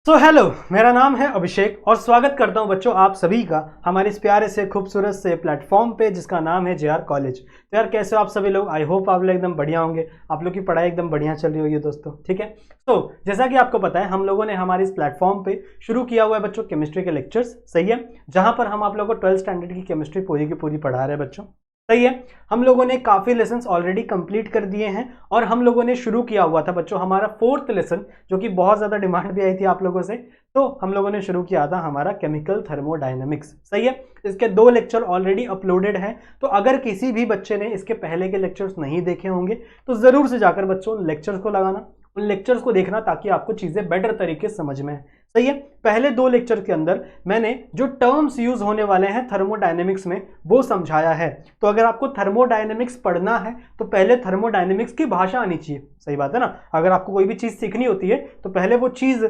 Hello, मेरा नाम है अभिषेक और स्वागत करता हूं बच्चों आप सभी का हमारे इस प्यारे से खूबसूरत से प्लेटफॉर्म पे जिसका नाम है जेआर कॉलेज। तो यार कैसे हो आप सभी लोग? आई होप आप लोग एकदम बढ़िया होंगे। आप लोग की पढ़ाई एकदम बढ़िया चल रही होगी दोस्तों, ठीक है। तो जैसा कि आपको पता है हम लोगों ने हमारे इस प्लेटफॉर्म पे शुरू किया हुआ है बच्चों केमिस्ट्री के लेक्चर्स, सही है, जहां पर हम आप लोगों को 12th स्टैंडर्ड की केमिस्ट्री पूरी की पूरी पढ़ा रहे हैं बच्चों, सही है। हम लोगों ने काफी लेसन्स ऑलरेडी कंप्लीट कर दिए हैं और हम लोगों ने शुरू किया हुआ था बच्चों हमारा 4th लेसन, जो कि बहुत ज्यादा डिमांड भी आई थी आप लोगों से। तो हम लोगों ने शुरू किया था हमारा केमिकल थर्मोडायनेमिक्स, सही है। इसके 2 लेक्चर ऑलरेडी अपलोडेड हैं। तो अगर किसी भी बच्चे ने इसके पहले के लेक्चर्स नहीं देखे होंगे तो जरूर से जाकर बच्चों उन लेक्चर्स को लगाना, उन लेक्चर्स को देखना, ताकि आपको चीजें बेटर तरीके से समझ में आए, सही है। पहले 2 लेक्चर के अंदर मैंने जो टर्म्स यूज होने वाले हैं थर्मोडायनेमिक्स में वो समझाया है। तो अगर आपको थर्मोडायनेमिक्स पढ़ना है तो पहले थर्मोडायनेमिक्स की भाषा आनी चाहिए, सही बात है ना। अगर आपको कोई भी चीज सीखनी होती है तो पहले वो चीज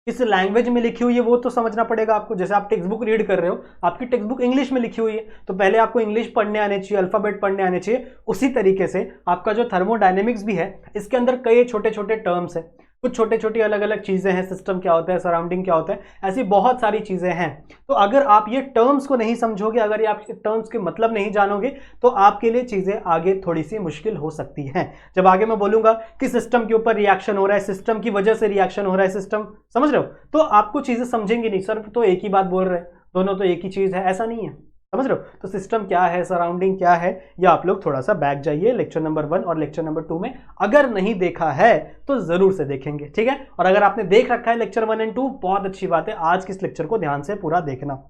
किस लैंग्वेज में लिखी हुई है वो तो समझना पड़ेगा आपको। जैसे आप टेक्स्ट बुक रीड कर रहे हो, आपकी टेक्स्ट बुक इंग्लिश में लिखी हुई है तो पहले आपको इंग्लिश पढ़ने आने चाहिए, अल्फाबेट पढ़ने आने चाहिए। उसी तरीके से आपका जो थर्मोडायनेमिक्स भी है इसके अंदर कई छोटे छोटे टर्म्स है, कुछ छोटे छोटी अलग अलग चीजें हैं, सिस्टम क्या होता है, सराउंडिंग क्या होता है, ऐसी बहुत सारी चीजें हैं। तो अगर आप ये टर्म्स को नहीं समझोगे, अगर ये आप टर्म्स के मतलब नहीं जानोगे तो आपके लिए चीजें आगे थोड़ी सी मुश्किल हो सकती हैं। जब आगे मैं बोलूंगा कि सिस्टम के ऊपर रिएक्शन हो रहा है, सिस्टम की वजह से रिएक्शन हो रहा है, सिस्टम, समझ रहे हो, तो आपको चीजें समझेंगे नहीं। सर तो एक ही बात बोल रहे हैं, दोनों तो एक ही चीज है, ऐसा नहीं है, समझ रहे हो। तो सिस्टम क्या है, सराउंडिंग क्या है, या आप लोग थोड़ा सा बैक जाइए लेक्चर नंबर 1 और लेक्चर नंबर 2 में। अगर नहीं देखा है तो जरूर से देखेंगे, ठीक है। और अगर आपने देख रखा है लेक्चर 1 और 2, बहुत अच्छी बात है, आज किस लेक्चर को ध्यान से पूरा देखना।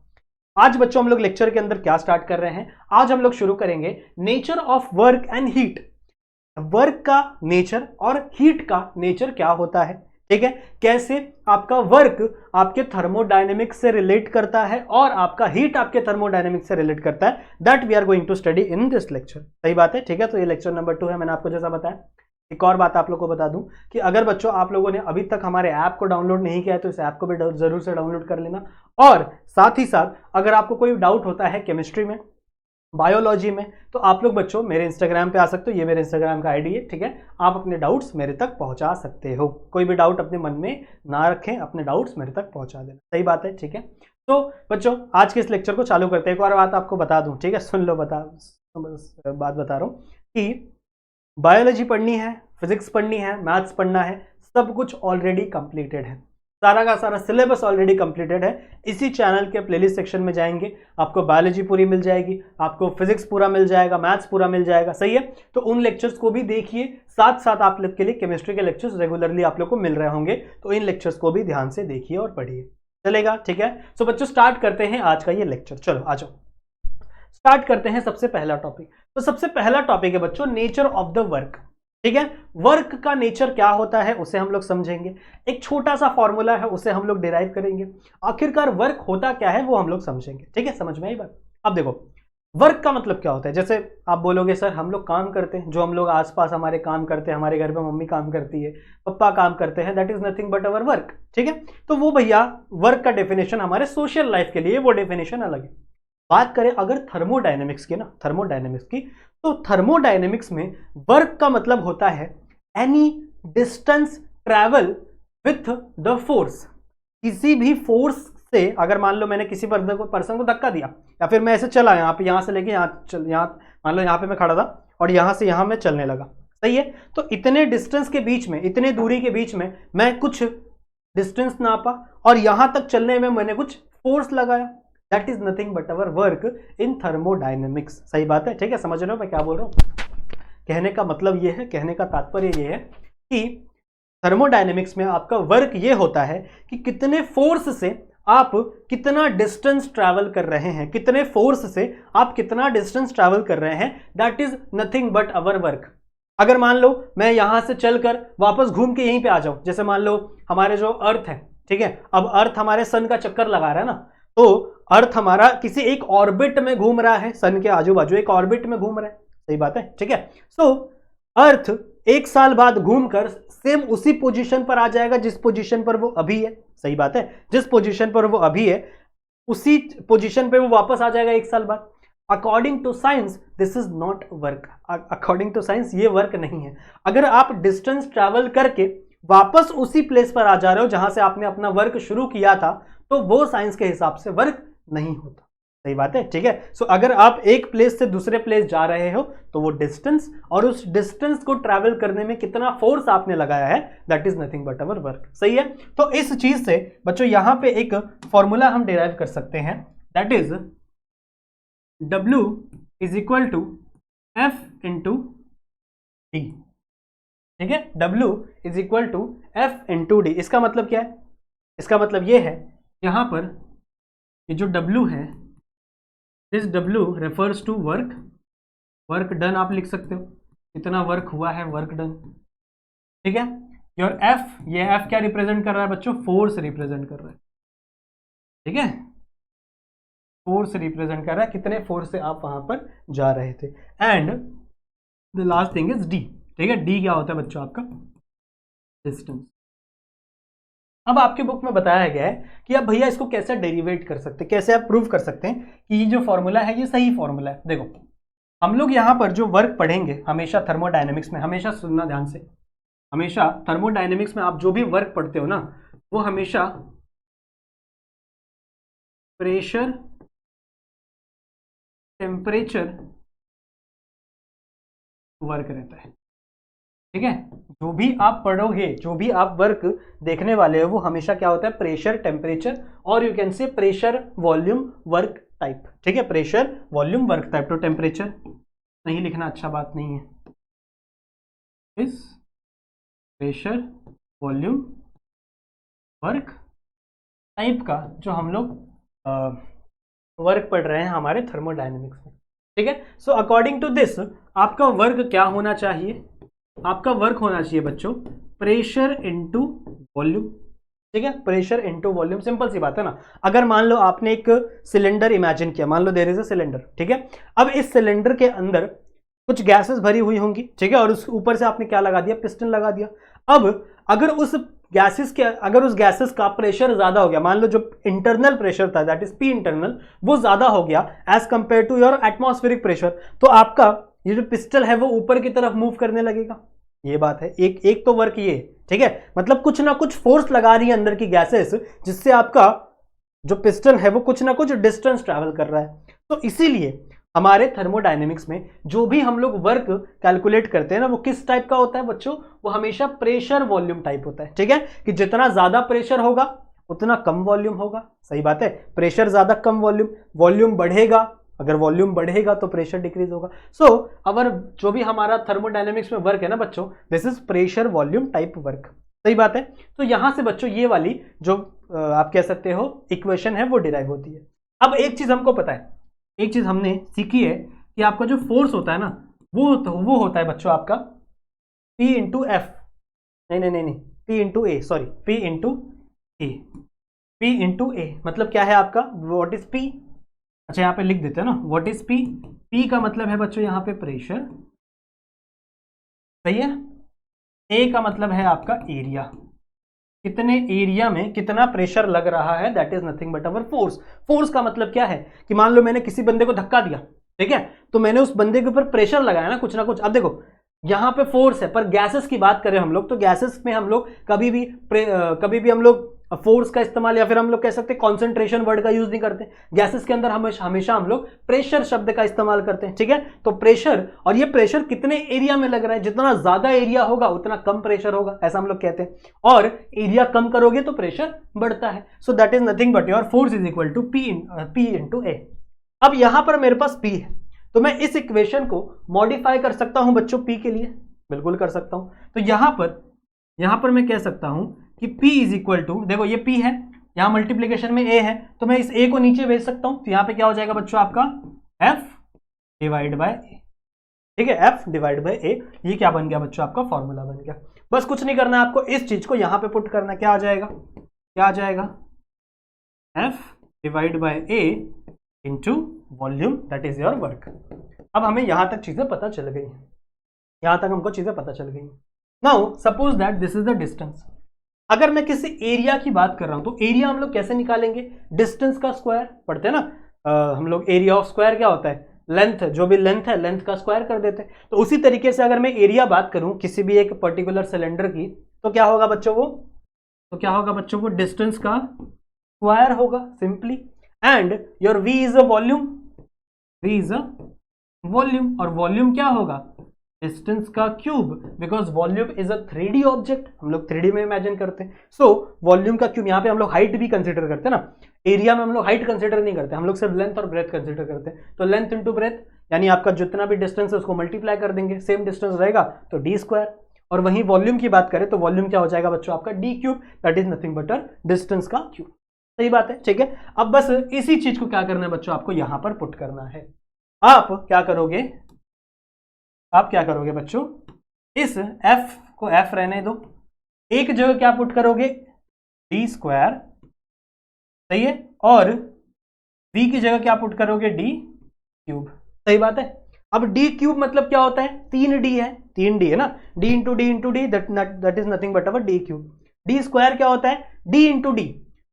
आज बच्चों हम लोग लेक्चर के अंदर क्या स्टार्ट कर रहे हैं, आज हम लोग शुरू करेंगे nature of work and heat. Work का नेचर और हीट का नेचर क्या होता है, ठीक है। कैसे आपका वर्क आपके थर्मोडायनेमिक्स से रिलेट करता है और आपका हीट आपके थर्मोडायनेमिक्स से रिलेट करता है, that we are going to study in this lecture, सही बात है, ठीक है। तो ये लेक्चर नंबर 2 है, मैंने आपको जैसा बताया। एक और बात आप लोगों को बता दूं कि अगर बच्चों आप लोगों ने अभी तक हमारे ऐप को डाउनलोड नहीं किया है तो इस ऐप को भी जरूर से डाउनलोड कर लेना। और साथ ही साथ अगर आपको कोई डाउट होता है केमिस्ट्री में, बायोलॉजी में, तो आप लोग बच्चों मेरे इंस्टाग्राम पे आ सकते हो, ये मेरे इंस्टाग्राम का आईडी है, ठीक है। आप अपने डाउट्स मेरे तक पहुंचा सकते हो, कोई भी डाउट अपने मन में ना रखें, अपने डाउट्स मेरे तक पहुंचा देना, सही बात है, ठीक है। तो बच्चों आज के इस लेक्चर को चालू करते हैं। एक और बात आपको बता दूं, ठीक है, सुन लो, बात बता रहा हूं कि बायोलॉजी पढ़नी है, फिजिक्स पढ़नी है, मैथ्स पढ़ना है, सब कुछ ऑलरेडी कंप्लीटेड है, सारा का सारा सिलेबस ऑलरेडी कंप्लीटेड है। इसी चैनल के प्लेलिस्ट सेक्शन में जाएंगे, आपको बायोलॉजी पूरी मिल जाएगी, आपको फिजिक्स पूरा मिल जाएगा, मैथ्स पूरा मिल जाएगा, सही है। तो उन लेक्चर्स को भी देखिए, साथ साथ आप लोग के लिए केमिस्ट्री के लेक्चर्स रेगुलरली आप लोग को मिल रहे होंगे, तो इन लेक्चर्स को भी ध्यान से देखिए और पढ़िए, चलेगा, ठीक है। सो बच्चों स्टार्ट करते हैं आज का ये लेक्चर, चलो आ जाओ स्टार्ट करते हैं। सबसे पहला टॉपिक, तो सबसे पहला टॉपिक है बच्चों नेचर ऑफ द वर्क, ठीक है। वर्क का नेचर क्या होता है उसे हम लोग समझेंगे, एक छोटा सा फॉर्मूला है उसे हम लोग डिराइव करेंगे, आखिरकार वर्क होता क्या है वो हम लोग समझेंगे, ठीक है। समझ में आई बात? अब देखो वर्क का मतलब क्या होता है। जैसे आप बोलोगे सर हम लोग काम करते हैं, जो हम लोग आसपास हमारे काम करते हैं, हमारे घर पे मम्मी काम करती है, पापा काम करते हैं, that is nothing but our work, ठीक है। तो वो भैया वर्क का डेफिनेशन हमारे सोशल लाइफ के लिए वो डेफिनेशन अलग है। बात करें अगर थर्मोडायनेमिक्स की ना, थर्मोडायनेमिक्स की, तो थर्मोडायनेमिक्स में वर्क का मतलब होता है any distance travel with the force. किसी भी फोर्स से, अगर मान लो मैंने किसी पर्सन को धक्का दिया, या फिर मैं ऐसे चला यहाँ पे, यहाँ से लेके यहाँ मान लो यहाँ पे मैं खड़ा था और यहाँ से यहाँ मैं चलने लगा, सही है। तो इतने डिस्टेंस के बीच में, इतने दूरी के बीच में मैं कुछ डिस्टेंस नापा और यहां तक चलने में मैंने कुछ फोर्स लगाया, that is nothing but our work in thermodynamics, सही बात है, ठीक है। समझ रहे हो मैं क्या बोल रहा हूं? कहने का मतलब यह है, कहने का तात्पर्य यह है कि थर्मोडायनेमिक्स में आपका वर्क यह होता है कि कितने फोर्स से आप कितना डिस्टेंस ट्रैवल कर रहे हैं, कितने फोर्स से आप कितना डिस्टेंस ट्रैवल कर रहे हैं, that is nothing but our work. अगर मान लो मैं यहां से चलकर वापस घूम के यहीं पे आ जाऊं, जैसे मान लो हमारे जो अर्थ है, ठीक है, अब अर्थ हमारे सन का चक्कर लगा रहा है ना, तो अर्थ हमारा किसी एक ऑर्बिट में घूम रहा है, सन के आजू बाजू एक ऑर्बिट में घूम रहा है, सही बात है, ठीक है। सो अर्थ 1 साल बाद घूमकर सेम उसी पोजीशन पर आ जाएगा जिस पोजीशन पर वो अभी है, सही बात है, जिस पोजीशन पर वो अभी है उसी पोजीशन पे वो वापस आ जाएगा 1 साल बाद। According to science this is not work, according to science ये वर्क नहीं है। अगर आप डिस्टेंस ट्रैवल करके वापस उसी प्लेस पर आ जा रहे हो जहां से आपने अपना वर्क शुरू किया था, तो वो साइंस के हिसाब से वर्क नहीं होता। सही बात है, ठीक है। सो अगर आप एक प्लेस से दूसरे प्लेस जा रहे हो तो वो डिस्टेंस, और उस डिस्टेंस को ट्रैवल करने में कितना फोर्स आपने लगाया है, that is nothing but our work. सही है। तो इस चीज से बच्चों यहां पे एक फॉर्मूला हम डिराइव कर सकते हैं, that is W is equal to F into D. ठीक है, W is equal to F into D. इसका मतलब क्या है? इसका मतलब ये है, यहां पर ये जो W है, this W refers to work, work done आप लिख सकते हो, कितना वर्क हुआ है, वर्क डन। ठीक है। योर F, ये F क्या रिप्रेजेंट कर रहा है बच्चों? फोर्स रिप्रेजेंट कर रहा है। ठीक है, फोर्स रिप्रेजेंट कर रहा है, कितने फोर्स से आप वहां पर जा रहे थे। And the last thing is D। ठीक है, D क्या होता है बच्चों? आपका डिस्टेंस। अब आपके बुक में बताया गया है कि अब भैया इसको कैसे डेरिवेट कर सकते हैं, कैसे आप प्रूव कर सकते हैं कि ये जो फॉर्मूला है ये सही फॉर्मूला है। देखो, हम लोग यहां पर जो वर्क पढ़ेंगे हमेशा थर्मोडायनेमिक्स में, हमेशा सुनना ध्यान से, हमेशा थर्मोडायनेमिक्स में आप जो भी वर्क पढ़ते हो ना, वो हमेशा प्रेशर, टेम्परेचर, वर्क रहता है। ठीक है, जो भी आप पढ़ोगे, जो भी आप वर्क देखने वाले हो, वो हमेशा क्या होता है? प्रेशर, टेम्परेचर, और you can say pressure, volume, work type. ठीक है, प्रेशर, वॉल्यूम, वर्क टाइप। तो टेम्परेचर नहीं लिखना अच्छा बात नहीं है, इस प्रेशर, वॉल्यूम, वर्क टाइप का जो हम लोग वर्क पढ़ रहे हैं हमारे थर्मोडायनेमिक्स में। ठीक है। सो अकॉर्डिंग टू दिस आपका वर्क क्या होना चाहिए? आपका वर्क होना चाहिए बच्चों प्रेशर इनटू वॉल्यूम। ठीक है, प्रेशर इनटू वॉल्यूम, सिंपल सी बात है ना। अगर मान लो आपने एक सिलेंडर इमेजिन किया, मान लो देयर इज अ सिलेंडर। ठीक है, अब इस सिलेंडर के अंदर कुछ गैसेस भरी हुई होंगी। ठीक है, और उस ऊपर से आपने क्या लगा दिया? पिस्टन लगा दिया। अब अगर उस गैसेस का प्रेशर ज्यादा हो गया, मान लो जो इंटरनल प्रेशर था दैट इज पी इंटरनल, वो ज्यादा हो गया as compare to your atmospheric pressure, तो आपका ये जो पिस्टल है वो ऊपर की तरफ मूव करने लगेगा। ये बात है, एक तो वर्क ये। ठीक है, मतलब कुछ ना कुछ फोर्स लगा रही है अंदर की गैसेस, जिससे आपका जो पिस्टन है वो कुछ ना कुछ डिस्टेंस ट्रैवल कर रहा है। तो इसीलिए हमारे थर्मोडायनेमिक्स में जो भी हम लोग वर्क कैलकुलेट करते हैं ना, वो किस टाइप का होता है बच्चों? वो हमेशा प्रेशर वॉल्यूम टाइप होता है। ठीक है, कि जितना ज्यादा प्रेशर होगा उतना कम वॉल्यूम होगा। सही बात है, प्रेशर ज्यादा कम वॉल्यूम, वॉल्यूम बढ़ेगा, अगर वॉल्यूम बढ़ेगा तो प्रेशर डिक्रीज होगा। सो अगर जो भी हमारा थर्मोडायनेमिक्स में वर्क है ना बच्चों, this is pressure volume type work. सही बात है। तो यहां से बच्चों ये वाली जो आप कह सकते हो इक्वेशन है वो डिराइव होती है। अब एक चीज हमको पता है, एक चीज हमने सीखी है कि आपका जो फोर्स होता है ना, वो होता है बच्चों आपका P इंटू एफ, नहीं, P इंटू ए, सॉरी, P इंटू ए, P इंटू ए मतलब क्या है आपका? What is P? अच्छा यहाँ पे लिख देते हैं ना, व्हाट इज P? P का मतलब है बच्चों यहाँ पे प्रेशर। सही है। A का मतलब है आपका एरिया, कितने एरिया में कितना प्रेशर लग रहा है, that is nothing but our force. Force का मतलब क्या है कि मान लो मैंने किसी बंदे को धक्का दिया, ठीक है, तो मैंने उस बंदे के ऊपर प्रेशर लगाया ना कुछ ना कुछ। अब देखो यहां पे फोर्स है, पर गैसेस की बात करें हम लोग, तो गैसेस में हम लोग कभी भी हम लोग फोर्स का इस्तेमाल, या फिर हम लोग कह सकते हैं कॉन्सेंट्रेशन वर्ड का यूज नहीं करते। गैसेस के अंदर हमेशा हम लोग प्रेशर शब्द का इस्तेमाल करते हैं। ठीक है, तो प्रेशर, और ये प्रेशर कितने एरिया में लग रहा है, जितना ज्यादा एरिया होगा उतना कम प्रेशर होगा, ऐसा हम लोग कहते हैं। और एरिया कम करोगे तो प्रेशर बढ़ता है। So that is nothing but your force is equal to P into A. अब यहां पर मेरे पास P है, तो मैं इस इक्वेशन को मॉडिफाई कर सकता हूं बच्चों P के लिए, बिल्कुल कर सकता हूं। तो यहां पर मैं कह सकता हूं कि P इज इक्वल टू, देखो ये P है, यहां मल्टीप्लीकेशन में A है, तो मैं इस A को नीचे भेज सकता हूं। तो यहां पे क्या हो जाएगा बच्चों आपका F डिवाइड बाय A। ठीक है, F डिवाइड बाय A, ये क्या बन गया बच्चों? आपका फॉर्मूला बन गया। बस कुछ नहीं करना है आपको, इस चीज को यहां पे पुट करना है। क्या आ जाएगा? F divide by A into volume, that is your work. अब हमें यहां तक चीजें पता चल गई, यहां तक हमको चीजें पता चल गई। Now suppose that this is the distance. अगर मैं किसी एरिया की बात कर रहा हूं, तो एरिया हम लोग कैसे निकालेंगे? डिस्टेंस का स्क्वायर पढ़ते हैं ना हम लोग। एरिया ऑफ स्क्वायर क्या होता है? लेंथ, जो भी लेंथ है लेंथ का स्क्वायर कर देते हैं। तो उसी तरीके से अगर मैं एरिया बात करूं किसी भी एक पर्टिकुलर सिलेंडर की, तो क्या होगा बच्चों वो, तो क्या होगा बच्चों वो डिस्टेंस का स्क्वायर होगा simply. And your v is a volume, v is a volume, और वॉल्यूम क्या होगा, डिस्टेंस का cube, because volume is a 3D object, हम लोग 3D में इमेजिन करते हैं। सो वॉल्यूम का क्यूब, यहाँ पे हम लोग हाइट भी कंसिडर करते हैं ना, एरिया में हम लोग हाइट कंसिडर नहीं करते, हम लोग सिर्फ लेंथ और ब्रेथ कंसिडर करते हैं। तो लेंथ इंटू ब्रेथ, यानी आपका जितना भी डिस्टेंस है उसको मल्टीप्लाई कर देंगे, सेम डिस्टेंस रहेगा तो डी स्क्वायर। और वहीं वॉल्यूम की बात करें तो वॉल्यूम क्या हो जाएगा बच्चों आपका D cube, that is nothing but distance का क्यूब। सही बात है, ठीक है। अब बस इसी चीज को क्या करना है बच्चों, आपको यहां पर पुट करना है। आप क्या करोगे, आप क्या करोगे बच्चों, इस f को f रहने दो, एक जगह क्या पुट करोगे, डी स्क्वायर, सही है, और v की जगह क्या पुट करोगे, डी क्यूब। सही बात है। अब डी क्यूब मतलब क्या होता है, 3D है, 3D है ना, d into D into D, that is nothing but our D cube. D square क्या होता है, d इंटू डी,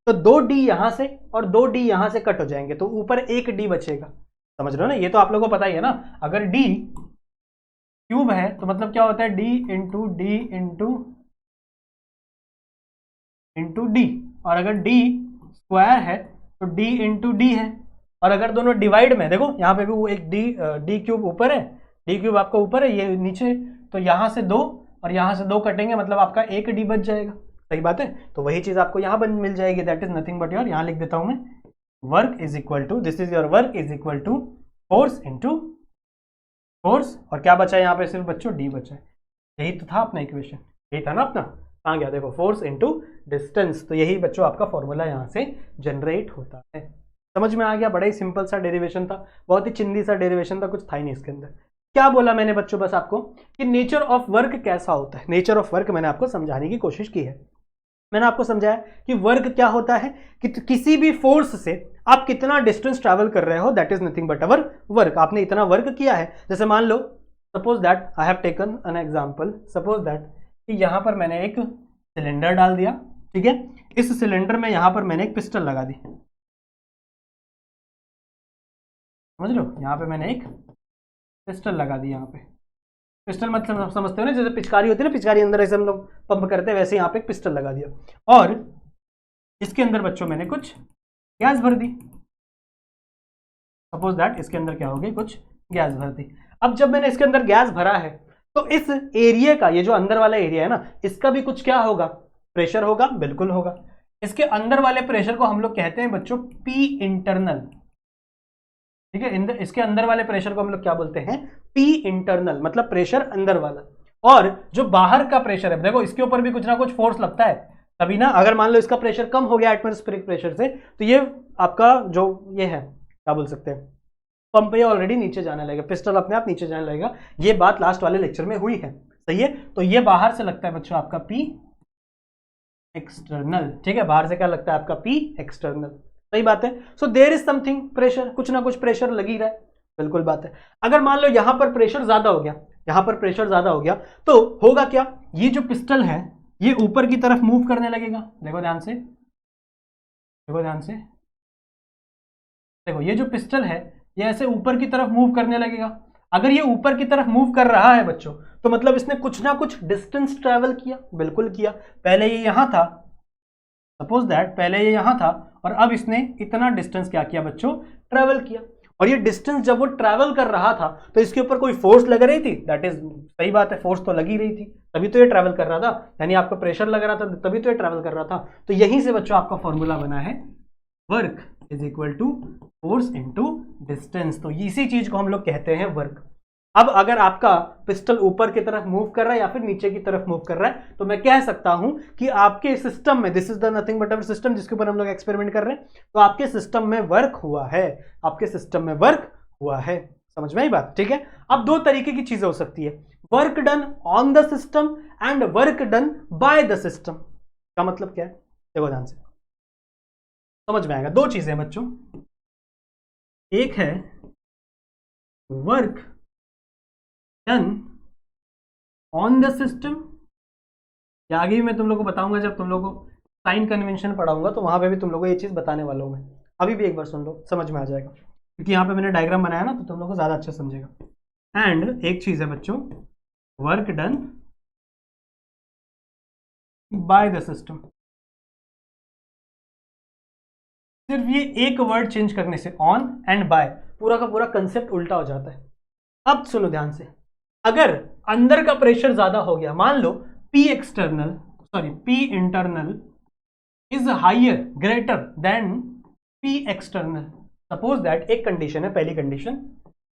तो 2d यहां से और 2d यहां से कट हो जाएंगे, तो ऊपर एक d बचेगा। समझ रहे हो ना, ये तो आप लोगों को पता ही है ना, अगर d क्यूब है तो मतलब क्या होता है, d into D into D, और अगर d स्क्वायर है तो d इंटू डी है, और अगर दोनों डिवाइड में देखो, यहाँ पे भी वो एक डी क्यूब ऊपर है, डी क्यूब आपका ऊपर है, ये नीचे, तो यहाँ से 2 और यहाँ से 2 कटेंगे, मतलब आपका एक डी बच जाएगा। सही बात है, तो वही चीज आपको यहाँ बन मिल जाएगी, that is nothing but your, यहाँ लिख देता हूं मैं, work is equal to, this is your work is equal to force into force, और क्या बचा है यहाँ पे, सिर्फ बच्चों डी बचा है। यही तो था अपना इक्वेशन, यही था ना अपना, कहाँ गया देखो, फोर्स इंटू डिस्टेंस, तो यही बच्चों आपका फॉर्मूला यहाँ से जनरेट होता है। समझ में आ गया, बड़ा ही सिंपल सा डेरिवेशन था, बहुत ही चिंदी सा डेरिवेशन था, कुछ था ही नहीं इसके अंदर। क्या बोला मैंने बच्चों बस आपको कि नेचर ऑफ वर्क कैसा होता है, नेचर ऑफ वर्क मैंने आपको समझाने की कोशिश की है। मैंने आपको समझाया कि वर्क क्या होता है, कि किसी भी फोर्स से आप कितना डिस्टेंस ट्रैवल कर रहे हो, that is nothing but our work. आपने इतना वर्क किया है, जैसे मान लो suppose that I have taken an example, suppose that कि यहां पर मैंने एक सिलेंडर डाल दिया, ठीक है, इस सिलेंडर में यहां पर मैंने एक पिस्टल लगा दी, समझ लो, यहां पे मैंने एक पिस्टल लगा दी, यहाँ पे पिस्टल मतलब आप समझते हो ना, जैसे पिचकारी होती है ना, पिचकारी अंदर ऐसे हम लोग पंप करते हैं, वैसे यहाँ पे एक पिस्टल लगा दिया, और इसके अंदर बच्चों मैंने कुछ गैस भर दी, सपोज दैट इसके अंदर क्या होगी, कुछ गैस भर दी। अब जब मैंने इसके अंदर गैस भरा है तो इस एरिया का, ये जो अंदर वाला एरिया है ना, इसका भी कुछ क्या होगा, प्रेशर होगा, बिल्कुल होगा। इसके अंदर वाले प्रेशर को हम लोग कहते हैं बच्चों पी इंटरनल, ठीक है, इसके अंदर वाले प्रेशर को हम लोग क्या बोलते हैं, पी इंटरनल, मतलब प्रेशर अंदर वाला। और जो बाहर का प्रेशर है, देखो इसके ऊपर भी कुछ ना कुछ फोर्स लगता है तभी ना, अगर मान लो इसका प्रेशर कम हो गया एटमॉस्फेरिक प्रेशर से, तो ये आपका जो ये है क्या बोल सकते हैं, पंप ये ऑलरेडी नीचे जाने लगेगा, पिस्टल अपने आप नीचे जाने लगेगा। ये बात लास्ट वाले लेक्चर में हुई है, सही है। तो ये बाहर से लगता है बच्चों आपका पी एक्सटर्नल, ठीक है, बाहर से क्या लगता है आपका पी एक्सटर्नल, सही बात है। So there is something pressure, कुछ ना कुछ प्रेशर लग ही रहा है, बिल्कुल बात है। अगर मान लो यहां पर प्रेशर ज्यादा हो गया, यहां पर प्रेशर ज्यादा हो गया, तो होगा क्या, ये जो पिस्टल है ये ऊपर की तरफ मूव करने लगेगा, देखो ध्यान से, देखो ध्यान से, देखो ये जो पिस्टल है ये ऐसे ऊपर की तरफ मूव करने लगेगा। अगर ये ऊपर की तरफ मूव कर रहा है बच्चों, तो मतलब इसने कुछ ना कुछ डिस्टेंस ट्रेवल किया, बिल्कुल किया। पहले ये यहां था, सपोज दैट पहले ये यहां था, और अब इसने इतना डिस्टेंस क्या किया बच्चों, ट्रेवल किया। और ये डिस्टेंस जब वो ट्रैवल कर रहा था तो इसके ऊपर कोई फोर्स लग रही थी, दैट इज सही बात है, फोर्स तो लगी रही थी, तभी तो ये ट्रैवल कर रहा था, यानी आपका प्रेशर लग रहा था तभी तो ये ट्रैवल कर रहा था। तो यहीं से बच्चों आपका फॉर्मूला बना है work is equal to force into distance, तो इसी चीज को हम लोग कहते हैं वर्क। अब अगर आपका पिस्टल ऊपर की तरफ मूव कर रहा है या फिर नीचे की तरफ मूव कर रहा है, तो मैं कह सकता हूं कि आपके सिस्टम में, this is the nothing but our system जिसके ऊपर हम लोग एक्सपेरिमेंट कर रहे हैं, तो आपके सिस्टम में वर्क हुआ है, आपके सिस्टम में वर्क हुआ है। समझ में आई बात, ठीक है। अब दो तरीके की चीजें हो सकती है, work done on the system and work done by the system. का मतलब क्या है, देखो ध्यान से समझ में आएगा। दो चीजें बच्चों, एक है work done on the system, या आगे भी मैं तुम लोगों को बताऊंगा, जब तुम लोगों को साइन कन्वेंशन पढ़ाऊंगा तो वहां पे भी तुम लोगों को ये चीज बताने वाला हूं मैं। अभी भी एक बार सुन लो, समझ में आ जाएगा, क्योंकि यहाँ पे मैंने डायग्राम बनाया ना, तो तुम लोगों को ज्यादा अच्छा समझेगा। एंड एक चीज है बच्चों, work done by the system. सिर्फ ये एक वर्ड चेंज करने से, ऑन एंड बाय, पूरा का पूरा कंसेप्ट उल्टा हो जाता है। अब सुनो ध्यान से, अगर अंदर का प्रेशर ज्यादा हो गया, मान लो P internal is higher greater than P external. Suppose that एक कंडीशन है, पहली कंडीशन,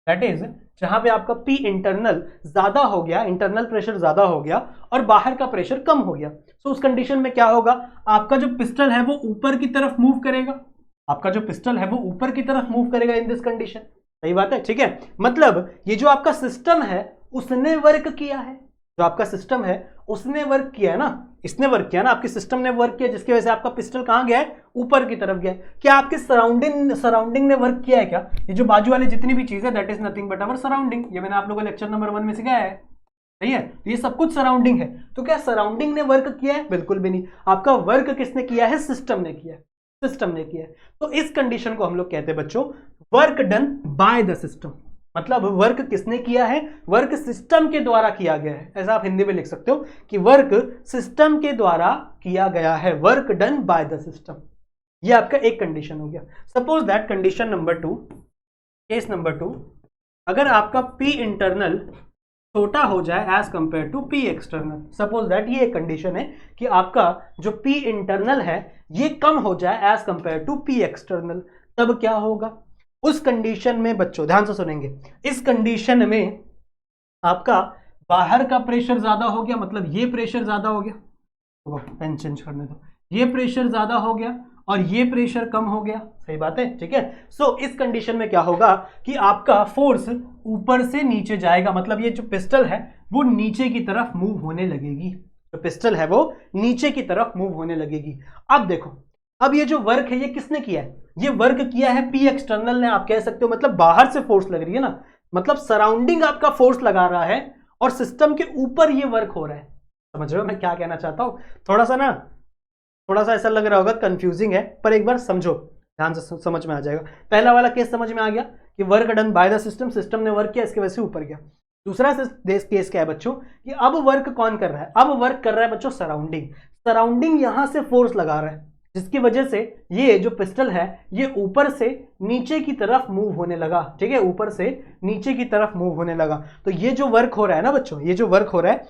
दैट इज जहां पे आपका P इंटरनल ज्यादा हो गया, इंटरनल प्रेशर ज्यादा हो गया और बाहर का प्रेशर कम हो गया। सो उस कंडीशन में क्या होगा, आपका जो पिस्टल है वो ऊपर की तरफ मूव करेगा, आपका जो पिस्टल है वो ऊपर की तरफ मूव करेगा इन दिस कंडीशन। सही बात है, ठीक है। मतलब ये जो आपका सिस्टम है उसने वर्क किया है, जो आपका सिस्टम है उसने वर्क किया है ना, इसने वर्क किया ना, आपके सिस्टम ने वर्क किया, जिसकी वजह से आपका पिस्टल कहां गया है, ऊपर की तरफ गया है। क्या आपके सराउंडिंग ने वर्क किया है क्या? ये जो बाजू वाली जितनी भी चीज है that is nothing but our surrounding, ये मैंने आप लोगों को लेक्चर नंबर 1 में सिखाया है। सही है, तो ये सब कुछ सराउंडिंग है। तो क्या सराउंडिंग ने वर्क किया है? बिल्कुल भी नहीं। आपका वर्क किसने किया है? सिस्टम ने किया है, सिस्टम ने किया है। तो इस कंडीशन को हम लोग कहते हैं बच्चों work done by the system. मतलब वर्क किसने किया है? वर्क सिस्टम के द्वारा किया गया है। ऐसा आप हिंदी में लिख सकते हो कि वर्क सिस्टम के द्वारा किया गया है, work done by the system. ये आपका एक कंडीशन हो गया। Suppose that condition number 2, case number 2, अगर आपका P इंटरनल छोटा हो जाए as compare to P external. Suppose that ये एक कंडीशन है कि आपका जो P इंटरनल है ये कम हो जाए as compare to P external. तब क्या होगा? उस कंडीशन में बच्चों ध्यान से सुनेंगे, इस कंडीशन में आपका बाहर का प्रेशर ज्यादा हो गया, मतलब ये प्रेशर ज्यादा हो गया, तो पेन चेंज करने दो, ये प्रेशर ज्यादा हो गया और ये प्रेशर कम हो गया। सही बात है, ठीक है। सो इस कंडीशन में क्या होगा कि आपका फोर्स ऊपर से नीचे जाएगा, मतलब ये जो पिस्टल है वो नीचे की तरफ मूव होने लगेगी, जो पिस्टल है वो नीचे की तरफ मूव होने लगेगी। अब देखो, अब ये जो वर्क है ये किसने किया है? ये वर्क किया है P एक्सटर्नल ने, आप कह सकते हो, मतलब बाहर से फोर्स लग रही है ना, मतलब सराउंडिंग आपका फोर्स लगा रहा है और सिस्टम के ऊपर ये वर्क हो रहा है। समझ रहे हो मैं क्या कहना चाहता हूं? थोड़ा सा ऐसा लग रहा होगा कंफ्यूजिंग है, पर एक बार समझो, ध्यान से समझ में आ जाएगा। पहला वाला केस समझ में आ गया कि work done by the system, system ने वर्क किया, इसकी वजह से ऊपर गया। दूसरा केस क्या है बच्चों कि अब वर्क कौन कर रहा है? अब वर्क कर रहा है बच्चों सराउंडिंग। सराउंडिंग यहां से फोर्स लगा रहा है, जिसकी वजह से ये जो पिस्टल है ये ऊपर से नीचे की तरफ मूव होने लगा। ठीक है, ऊपर से नीचे की तरफ मूव होने लगा। तो ये जो वर्क हो रहा है ना बच्चों, ये जो वर्क हो रहा है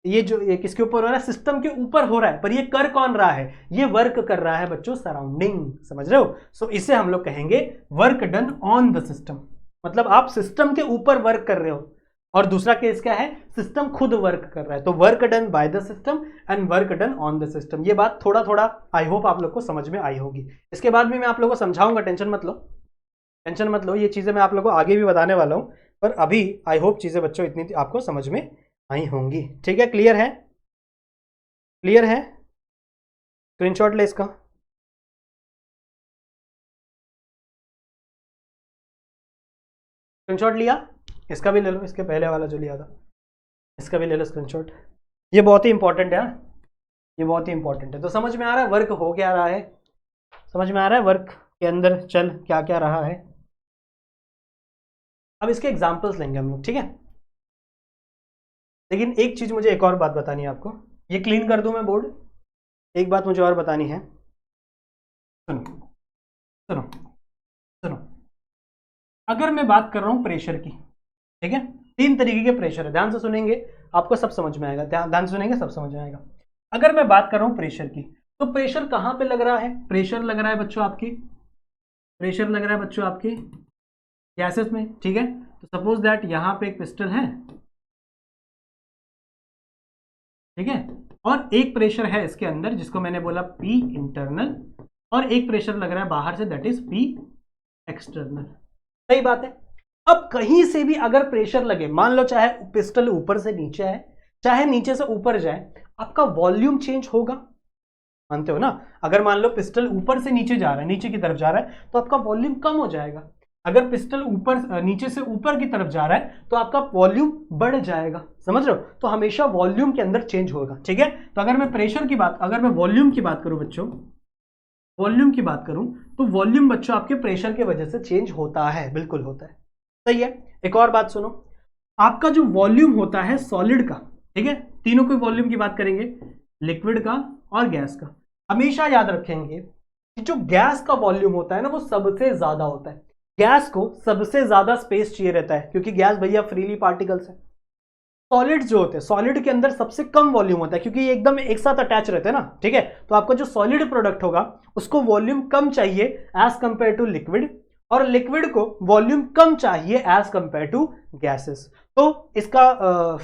ये किसके ऊपर हो रहा है? सिस्टम के ऊपर हो रहा है। पर ये कर कौन रहा है? ये वर्क कर रहा है बच्चों सराउंडिंग। समझ रहे हो? सो इसे हम लोग कहेंगे work done on the system, मतलब आप सिस्टम के ऊपर वर्क कर रहे हो। और दूसरा केस क्या है? सिस्टम खुद वर्क कर रहा है। तो work done by the system and work done on the system. ये बात थोड़ा थोड़ा आई होप आप लोग को समझ में आई होगी। इसके बाद भी मैं आप लोगों को समझाऊंगा, टेंशन मत लो, टेंशन मत लो। ये चीजें मैं आप लोगों को आगे भी बताने वाला हूं, पर अभी आई होप चीजें बच्चों इतनी आपको समझ में आई होंगी। ठीक है, क्लियर है? क्लियर है? स्क्रीनशॉट ले इसका। स्क्रीनशॉट लिया? इसका भी ले लो, इसके पहले वाला जो लिया था इसका भी ले लो स्क्रीनशॉट। ये बहुत ही इंपॉर्टेंट है, ये बहुत ही इंपॉर्टेंट है। तो समझ में आ रहा है वर्क हो क्या रहा है? समझ में आ रहा है वर्क के अंदर चल क्या क्या रहा है? अब इसके एग्जांपल्स लेंगे हम लोग, ठीक है। लेकिन एक चीज मुझे एक और बात बतानी है आपको। ये क्लीन कर दूं मैं बोर्ड? एक बात मुझे और बतानी है, सुनो सुनो सुनो। अगर मैं बात कर रहा हूं प्रेशर की, ठीक है, 3 तरीके के प्रेशर है, ध्यान से सुनेंगे आपको सब समझ में आएगा, ध्यान से सुनेंगे सब समझ में आएगा। अगर मैं बात कर रहा हूं प्रेशर की, तो प्रेशर कहां पे लग रहा है? प्रेशर लग रहा है बच्चों आपकी, प्रेशर लग रहा है बच्चों आपकी गैसेस में, ठीक है। तो सपोज दैट यहां पे एक पिस्टल है, ठीक है, और एक प्रेशर है इसके अंदर जिसको मैंने बोला P इंटरनल, और एक प्रेशर लग रहा है बाहर say that is P external. सही बात है। अब कहीं से भी अगर प्रेशर लगे, मान लो चाहे पिस्टल ऊपर से नीचे है, चाहे नीचे से ऊपर जाए, आपका वॉल्यूम चेंज होगा, मानते हो ना? अगर मान लो पिस्टल ऊपर से नीचे जा रहा है, नीचे की तरफ जा रहा है, तो आपका वॉल्यूम कम हो जाएगा। अगर पिस्टल ऊपर नीचे से ऊपर की तरफ जा रहा है तो आपका वॉल्यूम बढ़ जाएगा। समझ रहे हो? तो हमेशा वॉल्यूम के अंदर चेंज होगा, ठीक है। तो अगर मैं प्रेशर की बात, अगर मैं वॉल्यूम की बात करूं बच्चों, वॉल्यूम की बात करूं, तो वॉल्यूम बच्चों आपके प्रेशर के वजह से चेंज होता है, बिल्कुल होता है। सही है। एक और बात सुनो, आपका जो वॉल्यूम होता है सॉलिड का, ठीक है, तीनों के वॉल्यूम की बात करेंगे, लिक्विड का और गैस का। हमेशा याद रखेंगे कि जो गैस का वॉल्यूम होता है ना वो सबसे ज्यादा होता है। गैस को सबसे ज्यादा स्पेस चाहिए रहता है क्योंकि गैस भैया फ्रीली पार्टिकल्स है। सॉलिड जो होते हैं, सॉलिड के अंदर सबसे कम वॉल्यूम होता है क्योंकि ये एकदम एक साथ अटैच रहते हैं ना, ठीक है। तो आपका जो सॉलिड प्रोडक्ट होगा उसको वॉल्यूम कम चाहिए एज कंपेयर टू लिक्विड, और लिक्विड को वॉल्यूम कम चाहिए एज कंपेयर टू गैसेस। तो इसका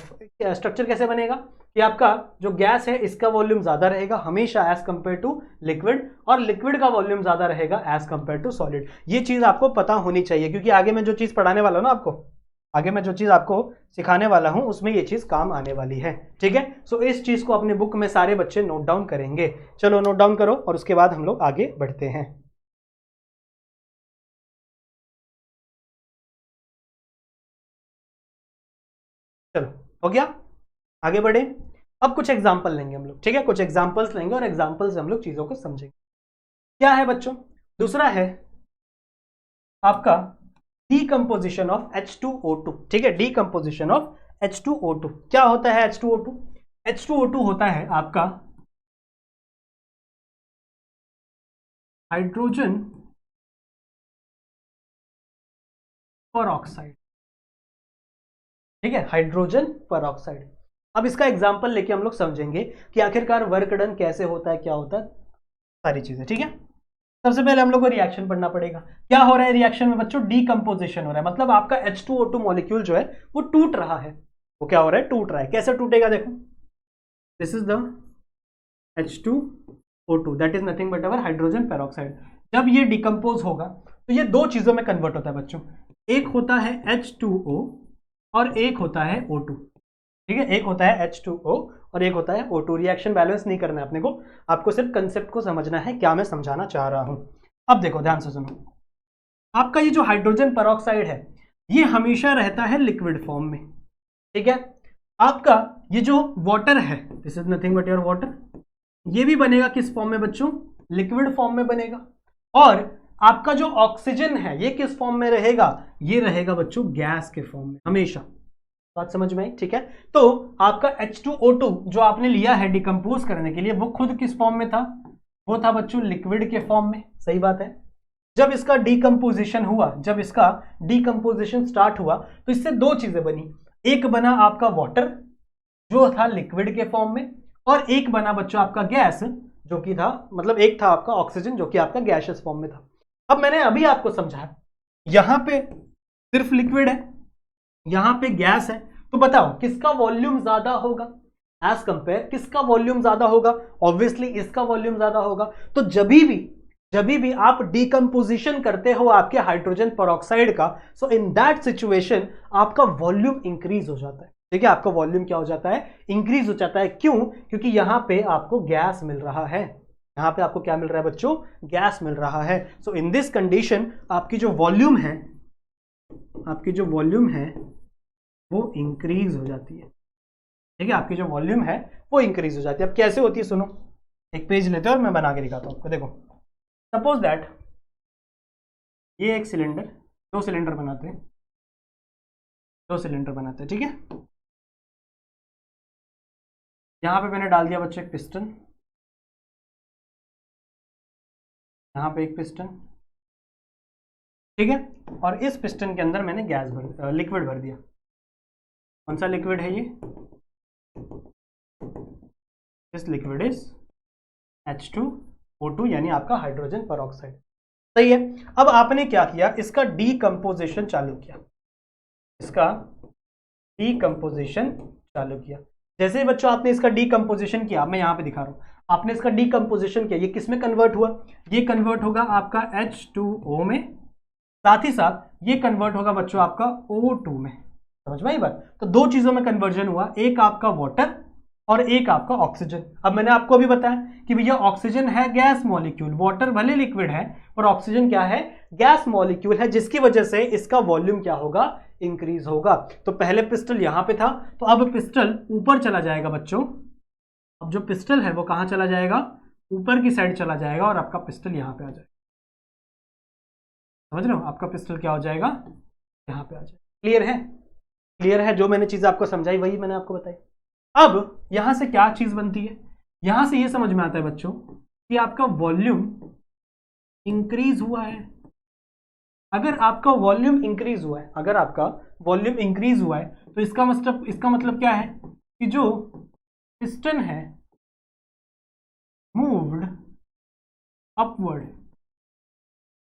स्ट्रक्चर कैसे बनेगा कि आपका जो गैस है इसका वॉल्यूम ज्यादा रहेगा हमेशा एज कंपेयर टू लिक्विड, और लिक्विड का वॉल्यूम ज्यादा रहेगा एज कंपेयर टू सॉलिड। ये चीज आपको पता होनी चाहिए क्योंकि आगे मैं जो चीज पढ़ाने वाला हूं ना आपको, आगे मैं जो चीज आपको सिखाने वाला हूं उसमें ये चीज काम आने वाली है, ठीक है। सो इस चीज को अपने बुक में सारे बच्चे नोट डाउन करेंगे। चलो नोट डाउन करो और उसके बाद हम लोग आगे बढ़ते हैं। चलो हो गया, आगे बढ़े। अब कुछ एग्जाम्पल लेंगे हम लोग, ठीक है, कुछ एग्जाम्पल्स लेंगे और एग्जाम्पल से हम लोग चीजों को समझेंगे। क्या है बच्चों, दूसरा है आपका डीकंपोजिशन ऑफ H2O2, ठीक है, डीकंपोजिशन ऑफ H2O2। क्या होता है H2O2? H2O2 होता है आपका हाइड्रोजन परऑक्साइड, ठीक है, हाइड्रोजन परऑक्साइड। अब इसका एग्जांपल लेके हम लोग समझेंगे कि आखिरकार वर्क डन कैसे होता है, क्या होता है, सारी चीजें, ठीक है। सबसे पहले हम लोग को रिएक्शन पढ़ना पड़ेगा। क्या हो रहा है रिएक्शन में बच्चों? डीकंपोजिशन हो रहा है, मतलब आपका H2O2 मॉलिक्यूल जो है वो टूट रहा है। वो क्या हो रहा है? टूट रहा है। कैसे टूटेगा? देखो, this is the H2O2 that is nothing but our hydrogen peroxide. जब ये डिकम्पोज होगा तो ये दो चीजों में कन्वर्ट होता है बच्चों, एक होता है H2O और एक होता है O2, ठीक है, एक होता है H2O और एक होता है O2। रिएक्शन बैलेंस नहीं करना है अपने को, आपको सिर्फ कंसेप्ट को समझना है, क्या मैं समझाना चाह रहा हूं। अब देखो ध्यान से सुनो, आपका ये जो हाइड्रोजन पेरोक्साइड है ये हमेशा रहता है लिक्विड फॉर्म में, ठीक है। आपका ये जो वाटर है, this is nothing but your water, ये भी बनेगा किस फॉर्म में बच्चों? लिक्विड फॉर्म में बनेगा। और आपका जो ऑक्सीजन है ये किस फॉर्म में रहेगा? ये रहेगा बच्चों गैस के फॉर्म में हमेशा। बात समझ में आई? ठीक है। तो आपका H2O2 जो आपने लिया है डिकम्पोज करने के लिए वो खुद किस फॉर्म में था? वो था बच्चों लिक्विड के फॉर्म में, सही बात है। जब इसका डीकम्पोजिशन हुआ, जब इसका डीकम्पोजिशन स्टार्ट हुआ तो इससे दो चीजें बनी, एक बना आपका वाटर जो था लिक्विड के फॉर्म में, और एक बना बच्चों आपका गैस जो कि था, मतलब एक था आपका ऑक्सीजन जो कि आपका गैसियस फॉर्म में था। अब मैंने अभी आपको समझाया यहां पे सिर्फ लिक्विड है, यहां पे गैस है, तो बताओ किसका वॉल्यूम ज्यादा होगा एज कंपेयर, किसका वॉल्यूम ज्यादा होगा? ऑब्वियसली इसका वॉल्यूम ज्यादा होगा। तो जब भी आप डीकंपोजिशन करते हो आपके हाइड्रोजन पेरोक्साइड का, सो इन दैट सिचुएशन आपका वॉल्यूम इंक्रीज हो जाता है, ठीक है, आपका वॉल्यूम क्या हो जाता है? इंक्रीज हो जाता है। क्यों? क्योंकि यहां पे आपको गैस मिल रहा है, यहां पे आपको क्या मिल रहा है बच्चों? गैस मिल रहा है। सो इन दिस कंडीशन आपकी जो वॉल्यूम है, आपकी जो वॉल्यूम है वो इंक्रीज हो जाती है, ठीक है, आपकी जो वॉल्यूम है वो इंक्रीज हो जाती है। अब कैसे होती है सुनो, एक पेज लेते हैं और मैं बना के दिखाता हूं आपको। देखो, सपोज दैट ये एक सिलेंडर, दो सिलेंडर बनाते हैं, दो सिलेंडर बनाते हैं, ठीक है। यहां पे मैंने डाल दिया बच्चों एक पिस्टन, यहां पे एक पिस्टन, ठीक है, और इस पिस्टन के अंदर मैंने गैस भर, लिक्विड भर दिया। कौन सा लिक्विड है ये? दिस लिक्विड इज H2O2 यानी आपका हाइड्रोजन पेरोक्साइड, सही है। अब आपने क्या किया? इसका डीकंपोजिशन चालू किया, इसका डीकंपोजिशन चालू किया। जैसे ही बच्चों आपने इसका डीकंपोजिशन किया, मैं यहां पे दिखा रहा हूं, आपने इसका डीकंपोजिशन किया, ये किस में कन्वर्ट हुआ? ये कन्वर्ट होगा आपका H2O में, साथ ही साथ ये कन्वर्ट होगा बच्चों आपका O2 में। समझ में आई बात? तो दो चीजों में कन्वर्जन हुआ, एक आपका वाटर और एक आपका ऑक्सीजन। अब मैंने आपको अभी बताया कि भैया ऑक्सीजन है गैस मॉलिक्यूल, वाटर भले लिक्विड है पर ऑक्सीजन क्या है? गैस मॉलिक्यूल है, जिसकी वजह से इसका वॉल्यूम क्या होगा? इंक्रीज होगा। तो पहले पिस्टल यहां पे था, तो अब पिस्टल ऊपर चला जाएगा बच्चों। अब जो पिस्टल है वो कहां चला जाएगा? ऊपर की साइड चला जाएगा और आपका पिस्टल यहां पे आ जाएगा। समझ रहे हो? आपका पिस्टल क्या हो जाएगा? यहां पे आ जाएगा। क्लियर है? क्लियर है? जो मैंने चीज आपको समझाई वही मैंने आपको बताई। अब यहां से क्या चीज बनती है, यहां से ये समझ में आता है बच्चों कि आपका वॉल्यूम इंक्रीज हुआ है। अगर आपका वॉल्यूम इंक्रीज हुआ है, अगर आपका वॉल्यूम इंक्रीज हुआ है तो इसका मतलब क्या है कि जो पिस्टन है मूव्ड अपवर्ड।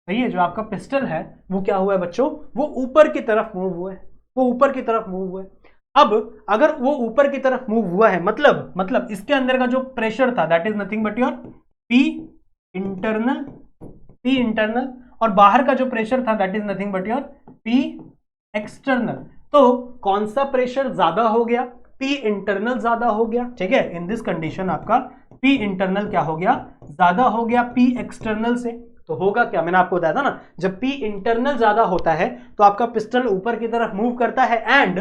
सही है, जो आपका पिस्टन है वो क्या हुआ है बच्चों, वो ऊपर की तरफ मूव हुआ है, वो ऊपर की तरफ मूव हुआ है। अब अगर वो ऊपर की तरफ मूव हुआ है मतलब इसके अंदर का जो प्रेशर था that is nothing but your P internal, और बाहर का जो प्रेशर था that is nothing but your P external. तो कौन सा प्रेशर ज्यादा हो गया, पी इंटरनल ज्यादा हो गया। ठीक है, इन दिस कंडीशन आपका पी इंटरनल क्या हो गया, ज्यादा हो गया पी एक्सटर्नल से। तो होगा क्या, मैंने आपको बताया था ना, जब पी इंटरनल ज्यादा होता है तो आपका पिस्टन ऊपर की तरफ मूव करता है एंड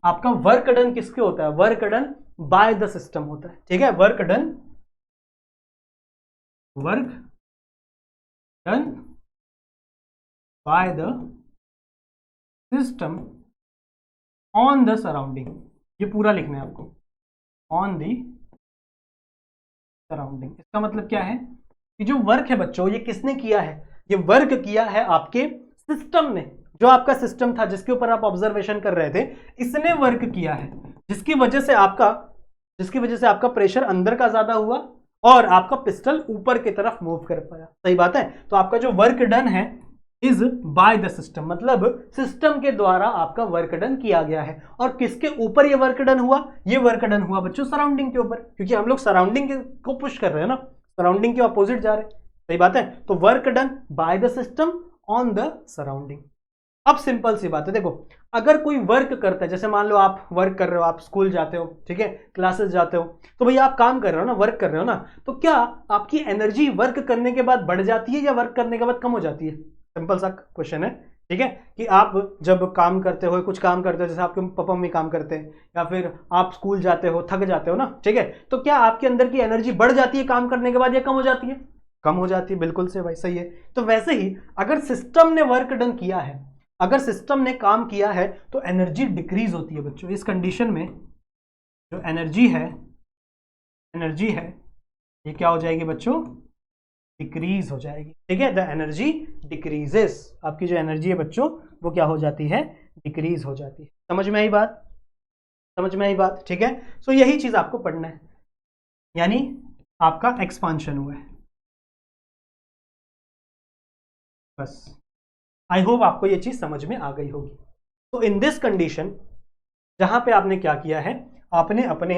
आपका वर्क डन किसके होता है, work done by the system होता है। ठीक है, work done by the system on the surrounding. ये पूरा लिखना है आपको, ऑन द सराउंडिंग। इसका मतलब क्या है कि जो वर्क है बच्चों ये किसने किया है, ये वर्क किया है आपके सिस्टम ने। जो आपका सिस्टम था जिसके ऊपर आप ऑब्जर्वेशन कर रहे थे, इसने वर्क किया है, जिसकी वजह से आपका प्रेशर अंदर का ज्यादा हुआ और आपका पिस्टल ऊपर की तरफ मूव कर पाया। सही बात है, तो आपका जो वर्क डन है इज बाय द सिस्टम, मतलब सिस्टम के द्वारा आपका वर्क डन किया गया है। और किसके ऊपर ये वर्क डन हुआ, ये वर्क डन हुआ बच्चों सराउंडिंग के ऊपर, क्योंकि हम लोग सराउंडिंग को पुश कर रहे हैं ना, सराउंडिंग के अपोजिट जा रहे हैं। सही बात है, तो work done by the system on the surrounding. अब सिंपल सी बात है, देखो अगर कोई वर्क करता है, जैसे मान लो आप वर्क कर रहे हो, आप स्कूल जाते हो, ठीक है, क्लासेस जाते हो, तो भैया आप काम कर रहे हो ना, वर्क कर रहे हो ना, तो क्या आपकी एनर्जी वर्क करने के बाद बढ़ जाती है या वर्क करने के बाद कम हो जाती है? सिंपल सा क्वेश्चन है। ठीक है, कि आप जब काम करते हो, कुछ काम करते हो, जैसे आपके पापा मम्मी काम करते हैं, या फिर आप स्कूल जाते हो, थक जाते हो ना, ठीक है, तो क्या आपके अंदर की एनर्जी बढ़ जाती है काम करने के बाद या कम हो जाती है? कम हो जाती है, बिल्कुल से भाई, सही है। तो वैसे ही अगर सिस्टम ने वर्क डन किया है, अगर सिस्टम ने काम किया है, तो एनर्जी डिक्रीज होती है बच्चों। इस कंडीशन में जो एनर्जी है ये क्या हो जाएगी बच्चों, डिक्रीज हो जाएगी। ठीक है, द एनर्जी डिक्रीजेस, आपकी जो एनर्जी है बच्चों वो क्या हो जाती है, डिक्रीज हो जाती है। समझ में आई बात? ठीक है, सो यही चीज आपको पढ़ना है, यानी आपका एक्सपांशन हुआ है। बस आई होप आपको ये चीज समझ में आ गई होगी। तो इन दिस कंडीशन जहां पे आपने क्या किया है, आपने अपने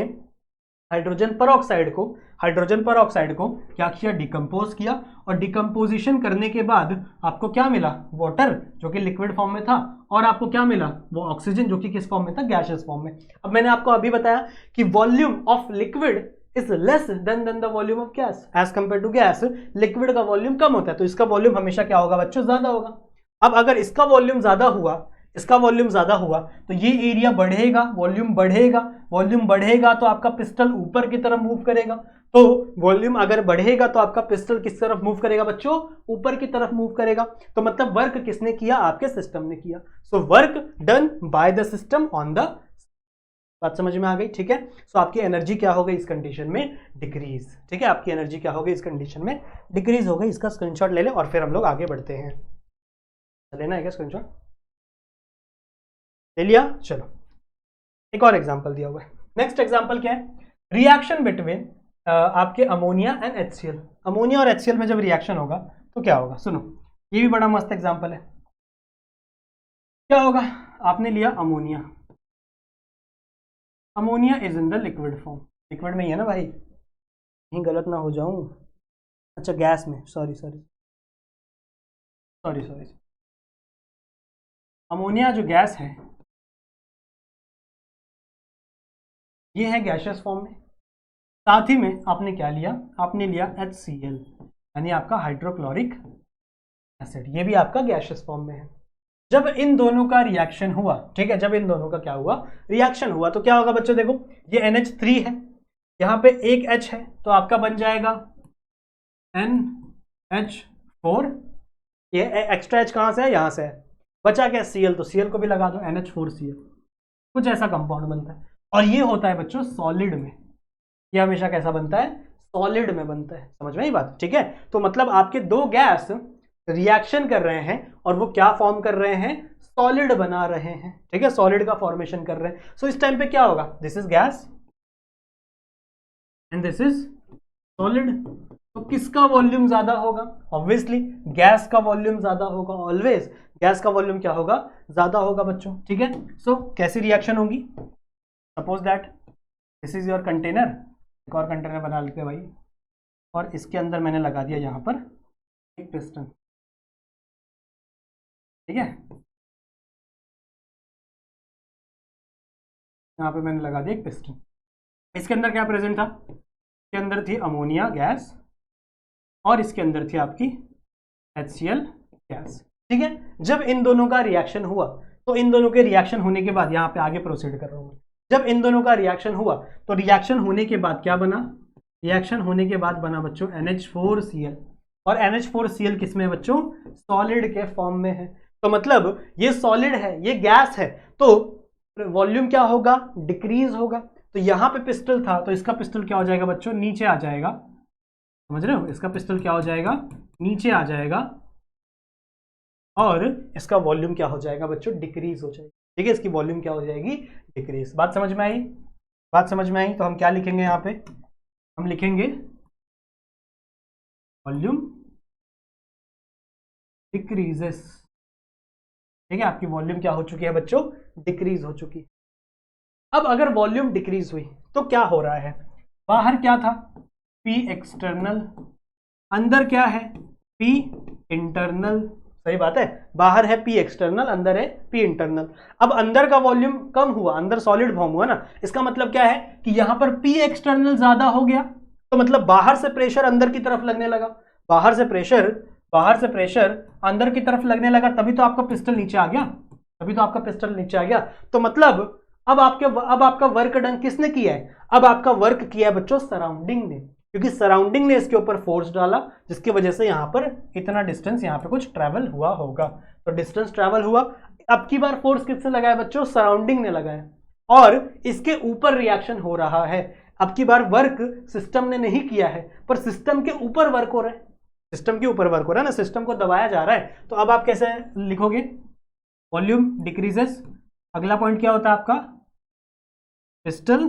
हाइड्रोजन पर ऑक्साइड को क्या किया, डिकम्पोज किया, और डिकम्पोजिशन करने के बाद आपको क्या मिला, वाटर जो कि लिक्विड फॉर्म में था, और आपको क्या मिला, वो ऑक्सीजन जो कि किस फॉर्म में था, गैसियस फॉर्म में। अब मैंने आपको अभी बताया कि volume of liquid is less than the volume of gas as compare to gas. लिक्विड का वॉल्यूम कम होता है तो इसका वॉल्यूम हमेशा क्या होगा बच्चों, ज्यादा होगा। अब अगर इसका वॉल्यूम ज्यादा हुआ तो ये एरिया बढ़ेगा, वॉल्यूम बढ़ेगा तो आपका पिस्टल ऊपर की तरफ मूव करेगा। तो वॉल्यूम अगर बढ़ेगा तो आपका पिस्टल किस तरफ मूव करेगा बच्चों, ऊपर की तरफ मूव करेगा। तो मतलब वर्क किसने किया, आपके सिस्टम ने किया। So work done by the system on the, बात समझ में आ गई? ठीक है, सो आपकी एनर्जी क्या हो गई इस कंडीशन में, डिक्रीज। ठीक है, आपकी एनर्जी क्या हो गई इस कंडीशन में, डिक्रीज हो गई। इसका स्क्रीनशॉट ले ले और फिर हम लोग आगे बढ़ते हैं। लेना है क्या स्क्रीनशॉट? ले लिया, चलो एक और एग्जांपल दिया हुआ है। नेक्स्ट एग्जांपल क्या है, रिएक्शन बिटवीन आपके अमोनिया एंड HCl। अमोनिया और HCl में जब रिएक्शन होगा तो क्या होगा, सुनो, ये भी बड़ा मस्त एग्जांपल है। क्या होगा, आपने लिया ammonia is in the liquid form, liquid में ही है ना भाई, कहीं गलत ना हो जाऊं, अच्छा गैस में, सॉरी अमोनिया जो गैस है ये है गैसियस फॉर्म में। साथ ही में आपने क्या लिया, आपने लिया HCl, यानी आपका हाइड्रोक्लोरिक एसिड, ये भी आपका गैसियस फॉर्म में है। जब इन दोनों का रिएक्शन हुआ, ठीक है, जब इन दोनों का क्या हुआ, रिएक्शन हुआ, तो क्या होगा बच्चों, देखो ये NH3 है, यहाँ पे एक H है तो आपका बन जाएगा NH4, ये एक्स्ट्रा H कहाँ से है, यहाँ से है, बचा क्या Cl, तो Cl को भी लगा दो, NH4Cl, कुछ ऐसा कंपाउंड बनता है। और ये होता है बच्चों सॉलिड में। ये हमेशा कैसा बनता है? सॉलिड में बनता है। समझ में आई बात? ठीक है, तो मतलब आपके दो गैस रिएक्शन कर रहे हैं और वो क्या फॉर्म कर रहे हैं? सॉलिड बना रहे हैं। ठीक है, सॉलिड का फॉर्मेशन कर रहे हैं। सो इस टाइम पे क्या होगा? This is gas and this is solid. तो किसका वॉल्यूम ज्यादा होगा? ऑब्वियसली गैस का वॉल्यूम ज्यादा होगा। ऑलवेज गैस का वॉल्यूम क्या होगा? ज्यादा होगा बच्चों। ठीक है, सो कैसी रिएक्शन होगी? Suppose that this is your container. एक और कंटेनर बना लेते हैं भाई, और इसके अंदर मैंने लगा दिया यहां पर एक पिस्टन। ठीक है, यहां पे मैंने लगा दिया एक पिस्टन। इसके अंदर क्या प्रेजेंट था? इसके अंदर थी अमोनिया गैस और इसके अंदर थी आपकी HCl गैस। ठीक है, जब इन दोनों का रिएक्शन हुआ, तो इन दोनों के रिएक्शन होने के बाद यहां पे आगे प्रोसीड कर रहा हूं। जब इन दोनों का रिएक्शन हुआ तो रिएक्शन होने के बाद क्या बना? रिएक्शन होने के बाद बना बच्चों NH4Cl। और NH4Cl किस में है बच्चों? सॉलिड के फॉर्म में है। तो मतलब ये सॉलिड है, ये गैस है, तो वॉल्यूम क्या होगा? डिक्रीज होगा। तो यहां पे पिस्टल था, तो इसका पिस्टल क्या हो जाएगा बच्चों? नीचे आ जाएगा। समझ रहे हो? इसका पिस्टल क्या हो जाएगा? नीचे आ जाएगा, और इसका वॉल्यूम क्या हो जाएगा बच्चों? डिक्रीज हो जाएगा। ठीक है, इसकी वॉल्यूम क्या हो जाएगी? डिक्रीज। बात समझ में आई? बात समझ में आई? तो हम क्या लिखेंगे यहाँ पे? हम लिखेंगे वॉल्यूम डिक्रीजेस। ठीक है, आपकी वॉल्यूम क्या हो चुकी है बच्चों? डिक्रीज हो चुकी है। अब अगर वॉल्यूम डिक्रीज हुई तो क्या हो रहा है? बाहर क्या था? P एक्सटर्नल, अंदर क्या है? P internal. सही बात है, बाहर है P एक्सटर्नल, अंदर है P इंटरनल। अब अंदर का वॉल्यूम कम हुआ, अंदर सॉलिड फॉर्म हुआ ना, इसका मतलब क्या है कि यहां पर P एक्सटर्नल ज्यादा हो गया, तो मतलब बाहर से प्रेशर अंदर की तरफ लगने लगा। बाहर से प्रेशर अंदर की तरफ लगने लगा, तभी तो आपका पिस्टल नीचे आ गया। तभी तो आपका पिस्टल नीचे आ गया। तो मतलब अब आपका वर्क डन किसने किया है? अब आपका वर्क किया है बच्चों सराउंडिंग ने, क्योंकि सराउंडिंग ने इसके ऊपर फोर्स डाला, जिसकी वजह से यहां पर इतना डिस्टेंस यहां पे कुछ ट्रैवल हुआ होगा। तो डिस्टेंस ट्रैवल हुआ। अब की बार फोर्स किसने लगाया बच्चों? सराउंडिंग ने लगाया, और इसके ऊपर रिएक्शन हो रहा है। अब की बार वर्क सिस्टम ने नहीं किया है, पर सिस्टम के ऊपर वर्क हो रहा है। सिस्टम के ऊपर वर्क हो रहा है ना, सिस्टम को दबाया जा रहा है। तो अब आप कैसे लिखोगे? Volume decreases. अगला पॉइंट क्या होता है आपका? Piston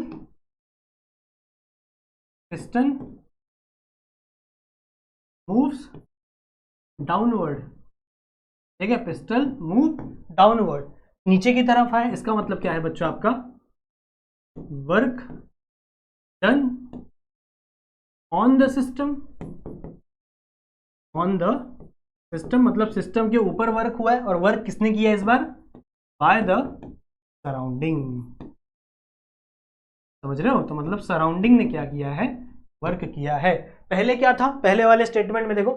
moves downward. ठीक है, पिस्टल मूव डाउनवर्ड, नीचे की तरफ है। इसका मतलब क्या है बच्चों? आपका work done on the system. मतलब सिस्टम के ऊपर वर्क हुआ है, और वर्क किसने किया है इस बार? By the surrounding. समझ रहे हो? तो मतलब सराउंडिंग ने क्या किया है? वर्क किया है। पहले क्या था? पहले वाले स्टेटमेंट में देखो,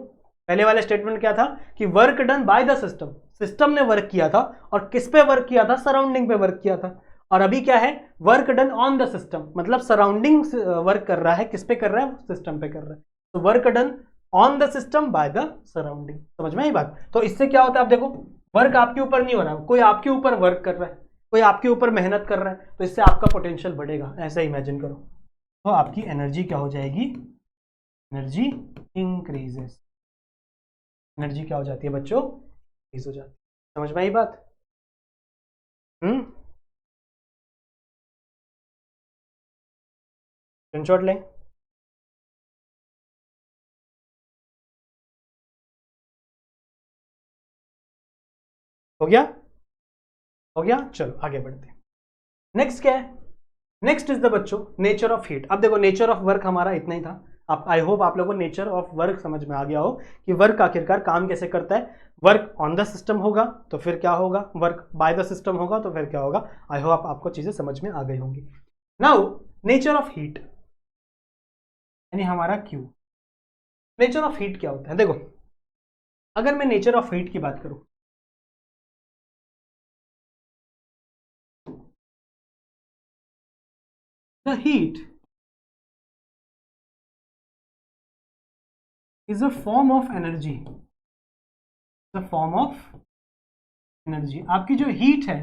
पहले वाले स्टेटमेंट क्या था कि work done by the system. System ने वर्क किया था, और किस पे वर्क किया था? सराउंडिंग पे वर्क किया था। और अभी क्या है? Work done on the system, मतलब सराउंडिंग वर्क कर रहा है। किस पे कर रहा है? सिस्टम पे कर रहा है। तो work done on the system by the surrounding. समझ में आई बात? तो इससे क्या होता है? आप देखो, वर्क आपके ऊपर नहीं हो रहा, कोई आपके ऊपर वर्क कर रहा है, कोई आपके ऊपर मेहनत कर रहा है, तो इससे आपका पोटेंशियल बढ़ेगा। ऐसा इमेजिन करो, तो आपकी एनर्जी क्या हो जाएगी? Energy increases. एनर्जी क्या हो जाती है बच्चों? इंक्रीज हो जाती है। समझ में आई बात? स्क्रीनशॉट लें। हो गया? हो गया, चलो आगे बढ़ते हैं। नेक्स्ट क्या है? नेक्स्ट इज द बच्चों नेचर ऑफ हीट। अब देखो, नेचर ऑफ वर्क हमारा इतना ही था। आप, आई होप आप लोगों को नेचर ऑफ वर्क समझ में आ गया हो कि वर्क आखिरकार काम कैसे करता है। वर्क ऑन द सिस्टम होगा तो फिर क्या होगा? वर्क बाय द सिस्टम होगा तो फिर क्या होगा? आई होप आपको चीजें समझ में आ गई होंगी। नाउ नेचर ऑफ हीट, यानी हमारा क्यू। नेचर ऑफ हीट क्या होता है? देखो, अगर मैं नेचर ऑफ हीट की बात करूं, the heat is a form of energy, the form of energy। आपकी जो हीट है,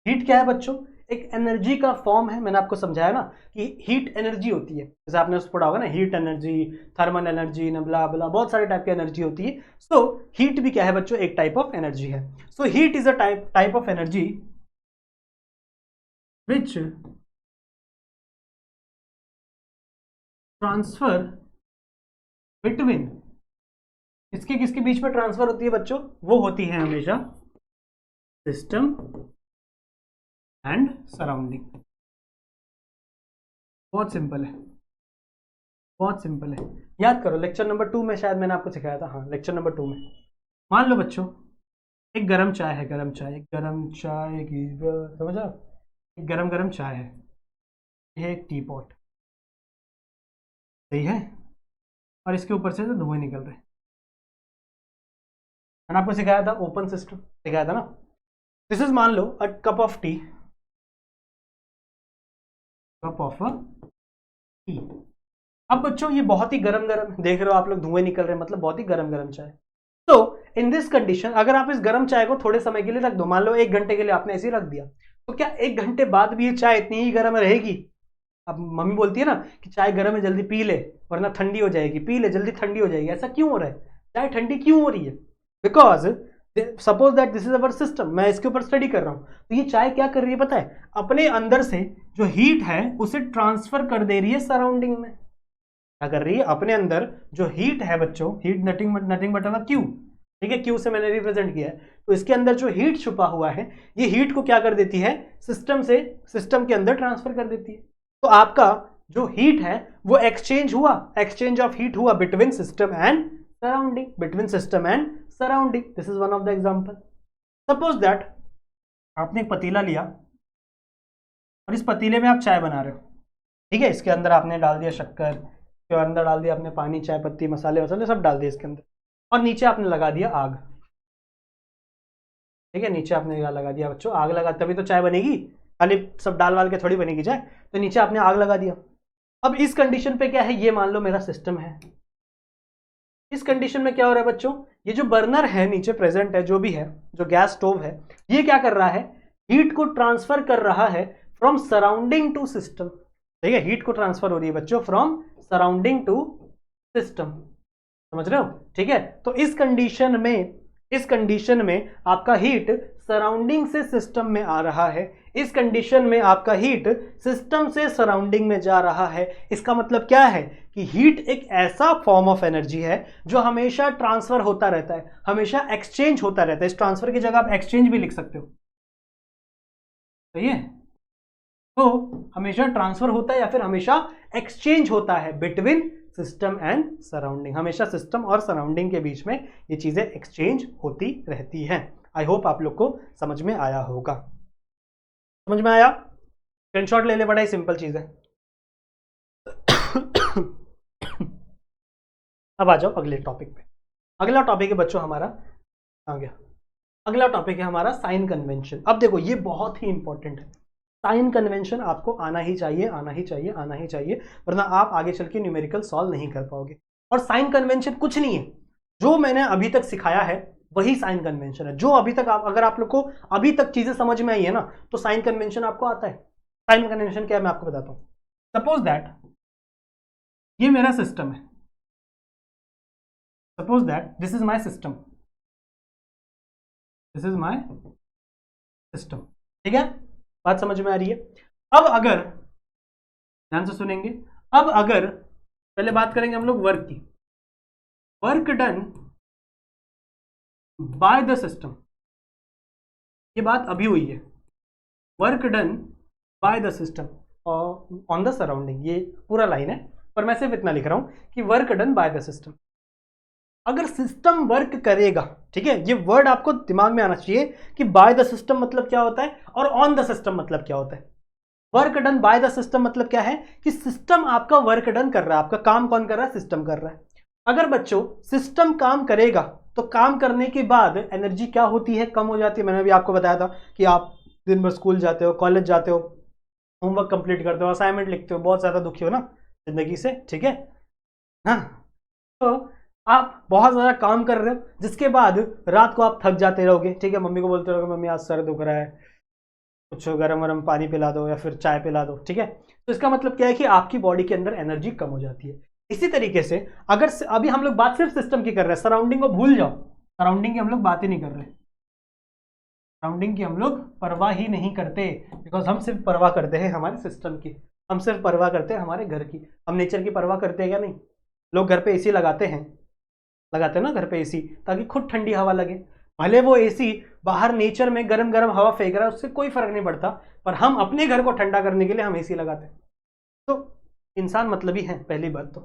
हीट क्या है बच्चों? एक एनर्जी का फॉर्म है। मैंने आपको समझाया ना कि हीट एनर्जी होती है, जैसे आपने उस पढ़ा होगा ना, हीट एनर्जी, थर्मल एनर्जी, ब्ला ब्ला, बहुत सारे टाइप की एनर्जी होती है। सो हीट भी क्या है बच्चों, एक टाइप ऑफ एनर्जी है। So heat is a type of energy which transfer between, इसके किसके बीच में ट्रांसफर होती है बच्चों, वो होती है हमेशा सिस्टम एंड सराउंडिंग। बहुत सिंपल है, बहुत सिंपल है। याद करो लेक्चर नंबर 2 में शायद मैंने आपको सिखाया था, हाँ लेक्चर नंबर 2 में। मान लो बच्चों एक गरम चाय है, गरम चाय, गरम चाय की, समझ रहे हो, एक गरम गरम चाय है, यह एक टी पॉट, सही है, और इसके ऊपर से तो धुएं निकल रहे हैं। मैंने आपको सिखाया था ओपन सिस्टम, सिखाया था ना। दिस इज, मान लो a cup of tea, cup of tea. अब बच्चों ये बहुत ही गरम गरम, देख रहे हो आप लोग धुएं निकल रहे हैं, मतलब बहुत ही गरम गरम चाय। तो इन दिस कंडीशन अगर आप इस गरम चाय को थोड़े समय के लिए रख दो, मान लो 1 घंटे के लिए आपने ऐसे ही रख दिया, तो क्या 1 घंटे बाद भी ये चाय इतनी ही गर्म रहेगी? अब मम्मी बोलती है ना कि चाय गर्म है जल्दी पी ले वरना ठंडी हो जाएगी, पी ले जल्दी ठंडी हो जाएगी। ऐसा क्यों हो रहा है, चाय ठंडी क्यों हो रही है? Because suppose that this is our system, मैं इसके ऊपर स्टडी कर रहा हूं, तो ये चाय क्या कर रही है पता है, अपने अंदर से जो हीट है उसे ट्रांसफर कर दे रही है सराउंडिंग में। क्या कर रही है, अपने अंदर जो हीट है बच्चों, heat nothing but our Q, ठीक है, क्यू से मैंने रिप्रेजेंट किया है, तो इसके अंदर जो हीट छुपा हुआ है, ये हीट को क्या कर देती है, सिस्टम से सिस्टम के अंदर ट्रांसफर कर देती है। तो आपका जो हीट है वो एक्सचेंज हुआ, एक्सचेंज ऑफ हीट हुआ between system and surrounding, between system and surrounding. This is one of the example. Suppose that आपने एक पतीला लिया और इस पतीले में आप चाय बना रहे हो, ठीक है, इसके अंदर आपने डाल दिया शक्कर, इसके अंदर डाल दिया आपने पानी, चाय पत्ती, मसाले वसाले सब डाल दिए इसके अंदर, और नीचे आपने लगा दिया आग, ठीक है, नीचे आपने लगा दिया बच्चों आग, लगा तभी तो चाय बनेगी, खाली सब डाल वाल के थोड़ी बनेगी चाय, तो नीचे आपने आग लगा दिया। अब इस कंडीशन पे क्या है, ये मान लो मेरा सिस्टम है। इस कंडीशन में क्या हो रहा है बच्चों, ये जो बर्नर है नीचे प्रेजेंट है, जो भी है, जो गैस स्टोव है, ये क्या कर रहा है, हीट को ट्रांसफर कर रहा है फ्रॉम सराउंडिंग टू सिस्टम, ठीक है, हीट को ट्रांसफर हो रही है बच्चों फ्रॉम सराउंडिंग टू सिस्टम, समझ रहे हो, ठीक है। तो इस कंडीशन में आपका हीट सराउंडिंग से सिस्टम में आ रहा है, इस कंडीशन में आपका हीट सिस्टम से सराउंडिंग में जा रहा है। इसका मतलब क्या है कि हीट एक ऐसा फॉर्म ऑफ एनर्जी है जो हमेशा ट्रांसफर होता रहता है, हमेशा एक्सचेंज होता रहता है। इस ट्रांसफर की जगह आप एक्सचेंज भी लिख सकते हो, सही है, तो हमेशा ट्रांसफर होता है या फिर हमेशा एक्सचेंज होता है बिटवीन सिस्टम एंड सराउंडिंग, हमेशा सिस्टम और सराउंडिंग के बीच में ये चीजें एक्सचेंज होती रहती हैं। आई होप आप लोग को समझ में आया होगा, समझ में आया, स्क्रीनशॉट ले ले, बड़ा ही सिंपल चीज है। अब आ जाओ अगले टॉपिक पे। अगला टॉपिक है बच्चों हमारा, आ गया, अगला टॉपिक है हमारा साइन कन्वेंशन। अब देखो ये बहुत ही इंपॉर्टेंट है, साइन कन्वेंशन आपको आना ही चाहिए, आना ही चाहिए, आना ही चाहिए, वरना आप आगे चल के न्यूमेरिकल सॉल्व नहीं कर पाओगे। और साइन कन्वेंशन कुछ नहीं है, जो मैंने अभी तक सिखाया है वही साइन कन्वेंशन है, जो अभी तक अगर आप लोग को अभी तक चीजें समझ में आई है ना, तो साइन कन्वेंशन आपको आता है। साइन कन्वेंशन क्या है मैं आपको बताता हूं। सपोज दैट ये मेरा सिस्टम है, suppose that this is my system, this is my system, ठीक है, बात समझ में आ रही है। अब अगर ध्यान से सुनेंगे, अब अगर पहले बात करेंगे हम लोग वर्क की, work done by the system, ये बात अभी हुई है, work done by the system on the surrounding, ये पूरा लाइन है पर मैं सिर्फ इतना लिख रहा हूं कि work done by the system. अगर सिस्टम वर्क करेगा, ठीक है, ये वर्ड आपको दिमाग में आना चाहिए कि बाय द सिस्टम मतलब क्या होता है और ऑन द सिस्टम मतलब क्या होता है। Work done by the system मतलब क्या है कि सिस्टम आपका वर्क डन कर रहा है, आपका काम कौन कर रहा है, सिस्टम कर रहा है। अगर बच्चों सिस्टम काम करेगा तो काम करने के बाद एनर्जी क्या होती है, कम हो जाती है। मैंने भी आपको बताया था कि आप दिन भर स्कूल जाते हो, कॉलेज जाते हो, होमवर्क कंप्लीट करते हो, असाइनमेंट लिखते हो, बहुत ज्यादा दुखी हो ना जिंदगी से, ठीक है, हाँ, तो आप बहुत ज़्यादा काम कर रहे हो, जिसके बाद रात को आप थक जाते रहोगे, ठीक है, मम्मी को बोलते रहोगे मम्मी आज सर दुख रहा है, कुछ गर्म वरम पानी पिला दो या फिर चाय पिला दो, ठीक है। तो इसका मतलब क्या है कि आपकी बॉडी के अंदर एनर्जी कम हो जाती है। इसी तरीके से अगर अभी हम लोग बात सिर्फ सिस्टम की कर रहे हैं, सराउंडिंग को भूल जाओ, सराउंडिंग की हम लोग बात ही नहीं कर रहे, सराउंडिंग की हम लोग परवाह ही नहीं करते, बिकॉज हम सिर्फ परवाह करते हैं हमारे सिस्टम की, हम सिर्फ परवाह करते हैं हमारे घर की। हम नेचर की परवाह करते हैं क्या? नहीं। लोग घर पे एसी लगाते हैं ना घर पे एसी, ताकि खुद ठंडी हवा लगे। भले वो एसी बाहर नेचर में गरम गरम हवा फेंक रहा है, उससे कोई फर्क नहीं पड़ता, पर हम अपने घर को ठंडा करने के लिए हम एसी लगाते हैं। तो इंसान मतलबी है पहली बात तो,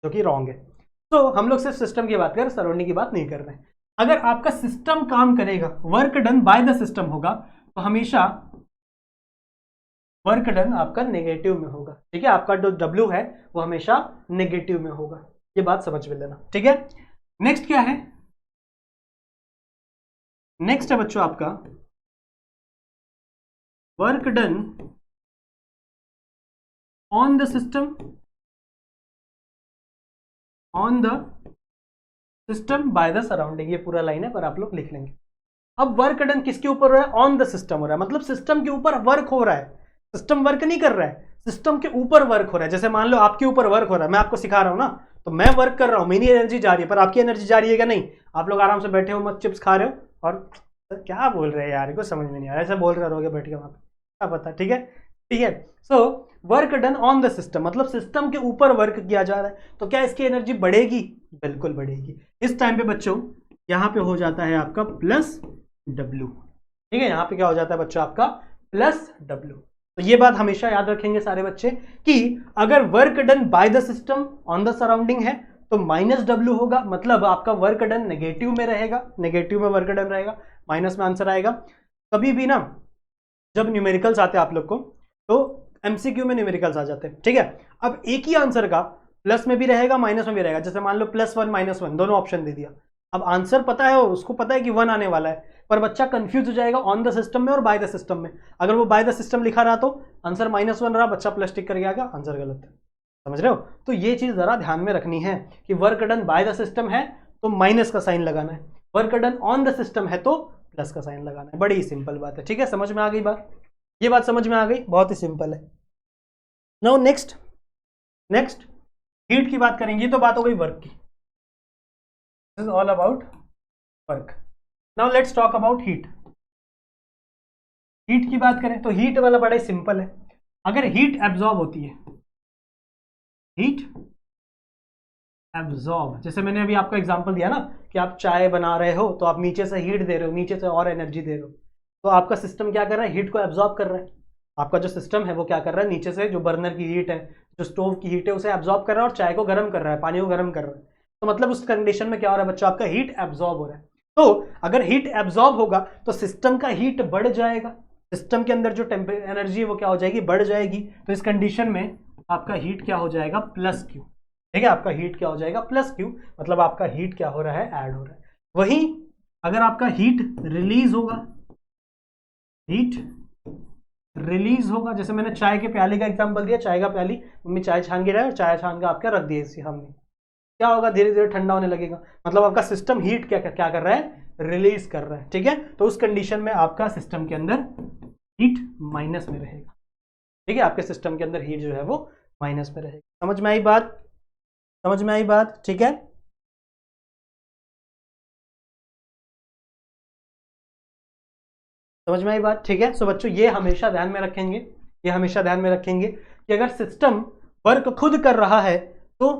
जो कि रॉन्ग है। तो हम लोग सिर्फ सिस्टम की बात कर रहे हैं, सराउंडिंग की बात नहीं कर रहे हैं। अगर आपका सिस्टम काम करेगा, work done by the system होगा, तो हमेशा वर्क डन आपका नेगेटिव में होगा, ठीक है। आपका जो W है वो हमेशा नेगेटिव में होगा, ये बात समझ में लेना, ठीक है। नेक्स्ट क्या है? नेक्स्ट है बच्चों आपका work done on the system, on the system by the surrounding. ये पूरा लाइन है पर आप लोग लिख लेंगे। अब वर्क डन किसके ऊपर हो रहा है? ऑन द सिस्टम हो रहा है, मतलब सिस्टम के ऊपर वर्क हो रहा है। सिस्टम वर्क नहीं कर रहा है, सिस्टम के ऊपर वर्क हो रहा है। जैसे मान लो आपके ऊपर वर्क हो रहा है, मैं आपको सिखा रहा हूं ना, तो मैं वर्क कर रहा हूं, मेरी एनर्जी जा रही है, पर आपकी एनर्जी जा रही है क्या? नहीं। आप लोग आराम से बैठे हो, मत चिप्स खा रहे हो और क्या बोल रहे हैं यार, कुछ समझ में नहीं आ रहा, ऐसा बोल रहे रहोगे बैठ के वहां पे, क्या पता, ठीक है, ठीक है। So work done on the system, मतलब सिस्टम के ऊपर वर्क किया जा रहा है, तो क्या इसकी एनर्जी बढ़ेगी? बिल्कुल बढ़ेगी। इस टाइम पे बच्चों यहां पे हो जाता है आपका प्लस W, ठीक है। यहां पे क्या हो जाता है बच्चों? आपका प्लस W। तो ये बात हमेशा याद रखेंगे सारे बच्चे कि अगर work done by the system on the surrounding है तो माइनस W होगा, मतलब आपका वर्क डन नेगेटिव में रहेगा, नेगेटिव में वर्क डन रहेगा, माइनस में आंसर आएगा। कभी भी ना जब न्यूमेरिकल्स आते हैं आप लोग को, तो MCQ में न्यूमेरिकल्स आ जाते हैं, ठीक है। अब एक ही आंसर का प्लस में भी रहेगा माइनस में भी रहेगा। जैसे मान लो +1 -1 दोनों ऑप्शन दे दिया, अब आंसर पता है, उसको पता है कि 1 आने वाला है, पर बच्चा कंफ्यूज हो जाएगा ऑन द सिस्टम में और बाय द सिस्टम में। अगर वो बाय द सिस्टम लिखा रहा तो आंसर -1 रहा, बच्चा प्लस टिक करके आ गया, आंसर गलत है। समझ रहे हो? तो ये चीज जरा ध्यान में रखनी है कि work done by the system है तो माइनस का साइन लगाना है, work done on the system है तो प्लस का साइन लगाना है। बड़ी सिंपल बात है, ठीक है। समझ में आ गई बात? ये बात समझ में आ गई, बहुत ही सिंपल है। नाउ नेक्स्ट हीट की बात करेंगे। तो बात हो गई वर्क की, this is all about work. Now let's talk about heat. Heat की बात करें तो हीट वाला बड़ा ही सिंपल है। अगर हीट एब्जॉर्ब होती है, हीट एब्जॉर्ब, जैसे मैंने अभी आपको एग्जांपल दिया ना कि आप चाय बना रहे हो तो आप नीचे से हीट दे रहे हो, नीचे से और एनर्जी दे रहे हो, तो आपका सिस्टम क्या कर रहा है? हीट को एब्जॉर्ब कर रहा है। आपका जो सिस्टम है वो क्या कर रहा है? नीचे से जो बर्नर की हीट है, जो स्टोव की हीट है, उसे एब्जॉर्ब कर रहा है और चाय को गर्म कर रहा है, पानी को गर्म कर रहा है। तो मतलब उस कंडीशन में क्या हो रहा है बच्चों? आपका हीट एब्जॉर्ब हो रहा है। तो अगर हीट एब्जॉर्ब होगा तो सिस्टम का हीट बढ़ जाएगा, सिस्टम के अंदर जो एनर्जी है वो क्या हो जाएगी? बढ़ जाएगी। तो इस कंडीशन में आपका हीट क्या हो जाएगा? +Q, ठीक है। आपका हीट क्या हो जाएगा? +Q, मतलब आपका हीट क्या हो रहा है? ऐड हो रहा है। वहीं अगर आपका हीट रिलीज होगा, हीट रिलीज होगा, जैसे मैंने चाय के प्याले का एग्जांपल दिया, चाय का प्याली, मम्मी चाय छान के रहे, चाय छान के आपका रख दिया इसी हमने, क्या होगा? धीरे धीरे ठंडा होने लगेगा, मतलब आपका सिस्टम हीट क्या क्या कर रहा है? रिलीज कर रहा है, ठीक है। तो उस कंडीशन में आपका सिस्टम के अंदर हीट माइनस में रहेगा, ठीक है। आपके सिस्टम के अंदर हीट जो है वो माइनस में रहेगा। समझ में आई बात? समझ में आई बात? ठीक है। समझ में आई बात? ठीक है। सो बच्चों ये हमेशा ध्यान में रखेंगे, ये हमेशा ध्यान में रखेंगे कि अगर सिस्टम वर्क खुद कर रहा है तो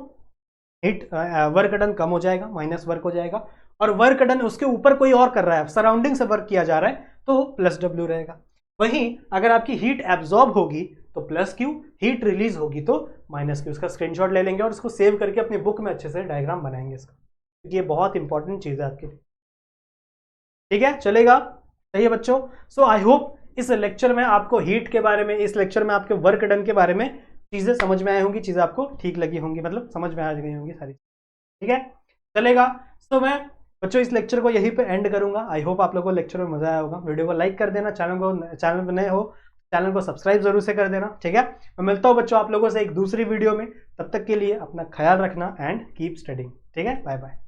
हीट वर्क डन कम हो जाएगा, माइनस वर्क हो जाएगा, और वर्क डन उसके ऊपर कोई और कर रहा है, सराउंडिंग से वर्क किया जा रहा है, तो +W रहेगा। वहीं अगर आपकी हीट एब्जॉर्ब होगी तो +Q, हीट रिलीज होगी तो -Q। उसका स्क्रीनशॉट ले लेंगे और इसको सेव करके अपनी बुक में अच्छे से डायग्राम बनाएंगे इसका, क्योंकि ये बहुत इंपॉर्टेंट चीज है आपके लिए, ठीक है। चलेगा? सही है बच्चों। सो आई होप इस लेक्चर में आपको हीट के बारे में, इस लेक्चर में आपके वर्क डन के बारे में चीजें समझ में आई होंगी, चीजें आपको ठीक लगी होंगी, मतलब समझ में आ गई होंगी सारी, ठीक है। चलेगा? सो मैं बच्चों इस लेक्चर को यहीं पे एंड करूंगा। आई होप आप लोगों को लेक्चर में मजा आया होगा। वीडियो को लाइक कर देना, चैनल पर नए हो चैनल को सब्सक्राइब जरूर से कर देना, ठीक है। मैं मिलता हूँ बच्चों आप लोगों से एक दूसरी वीडियो में, तब तक के लिए अपना ख्याल रखना एंड कीप स्टडिंग, ठीक है। Bye bye.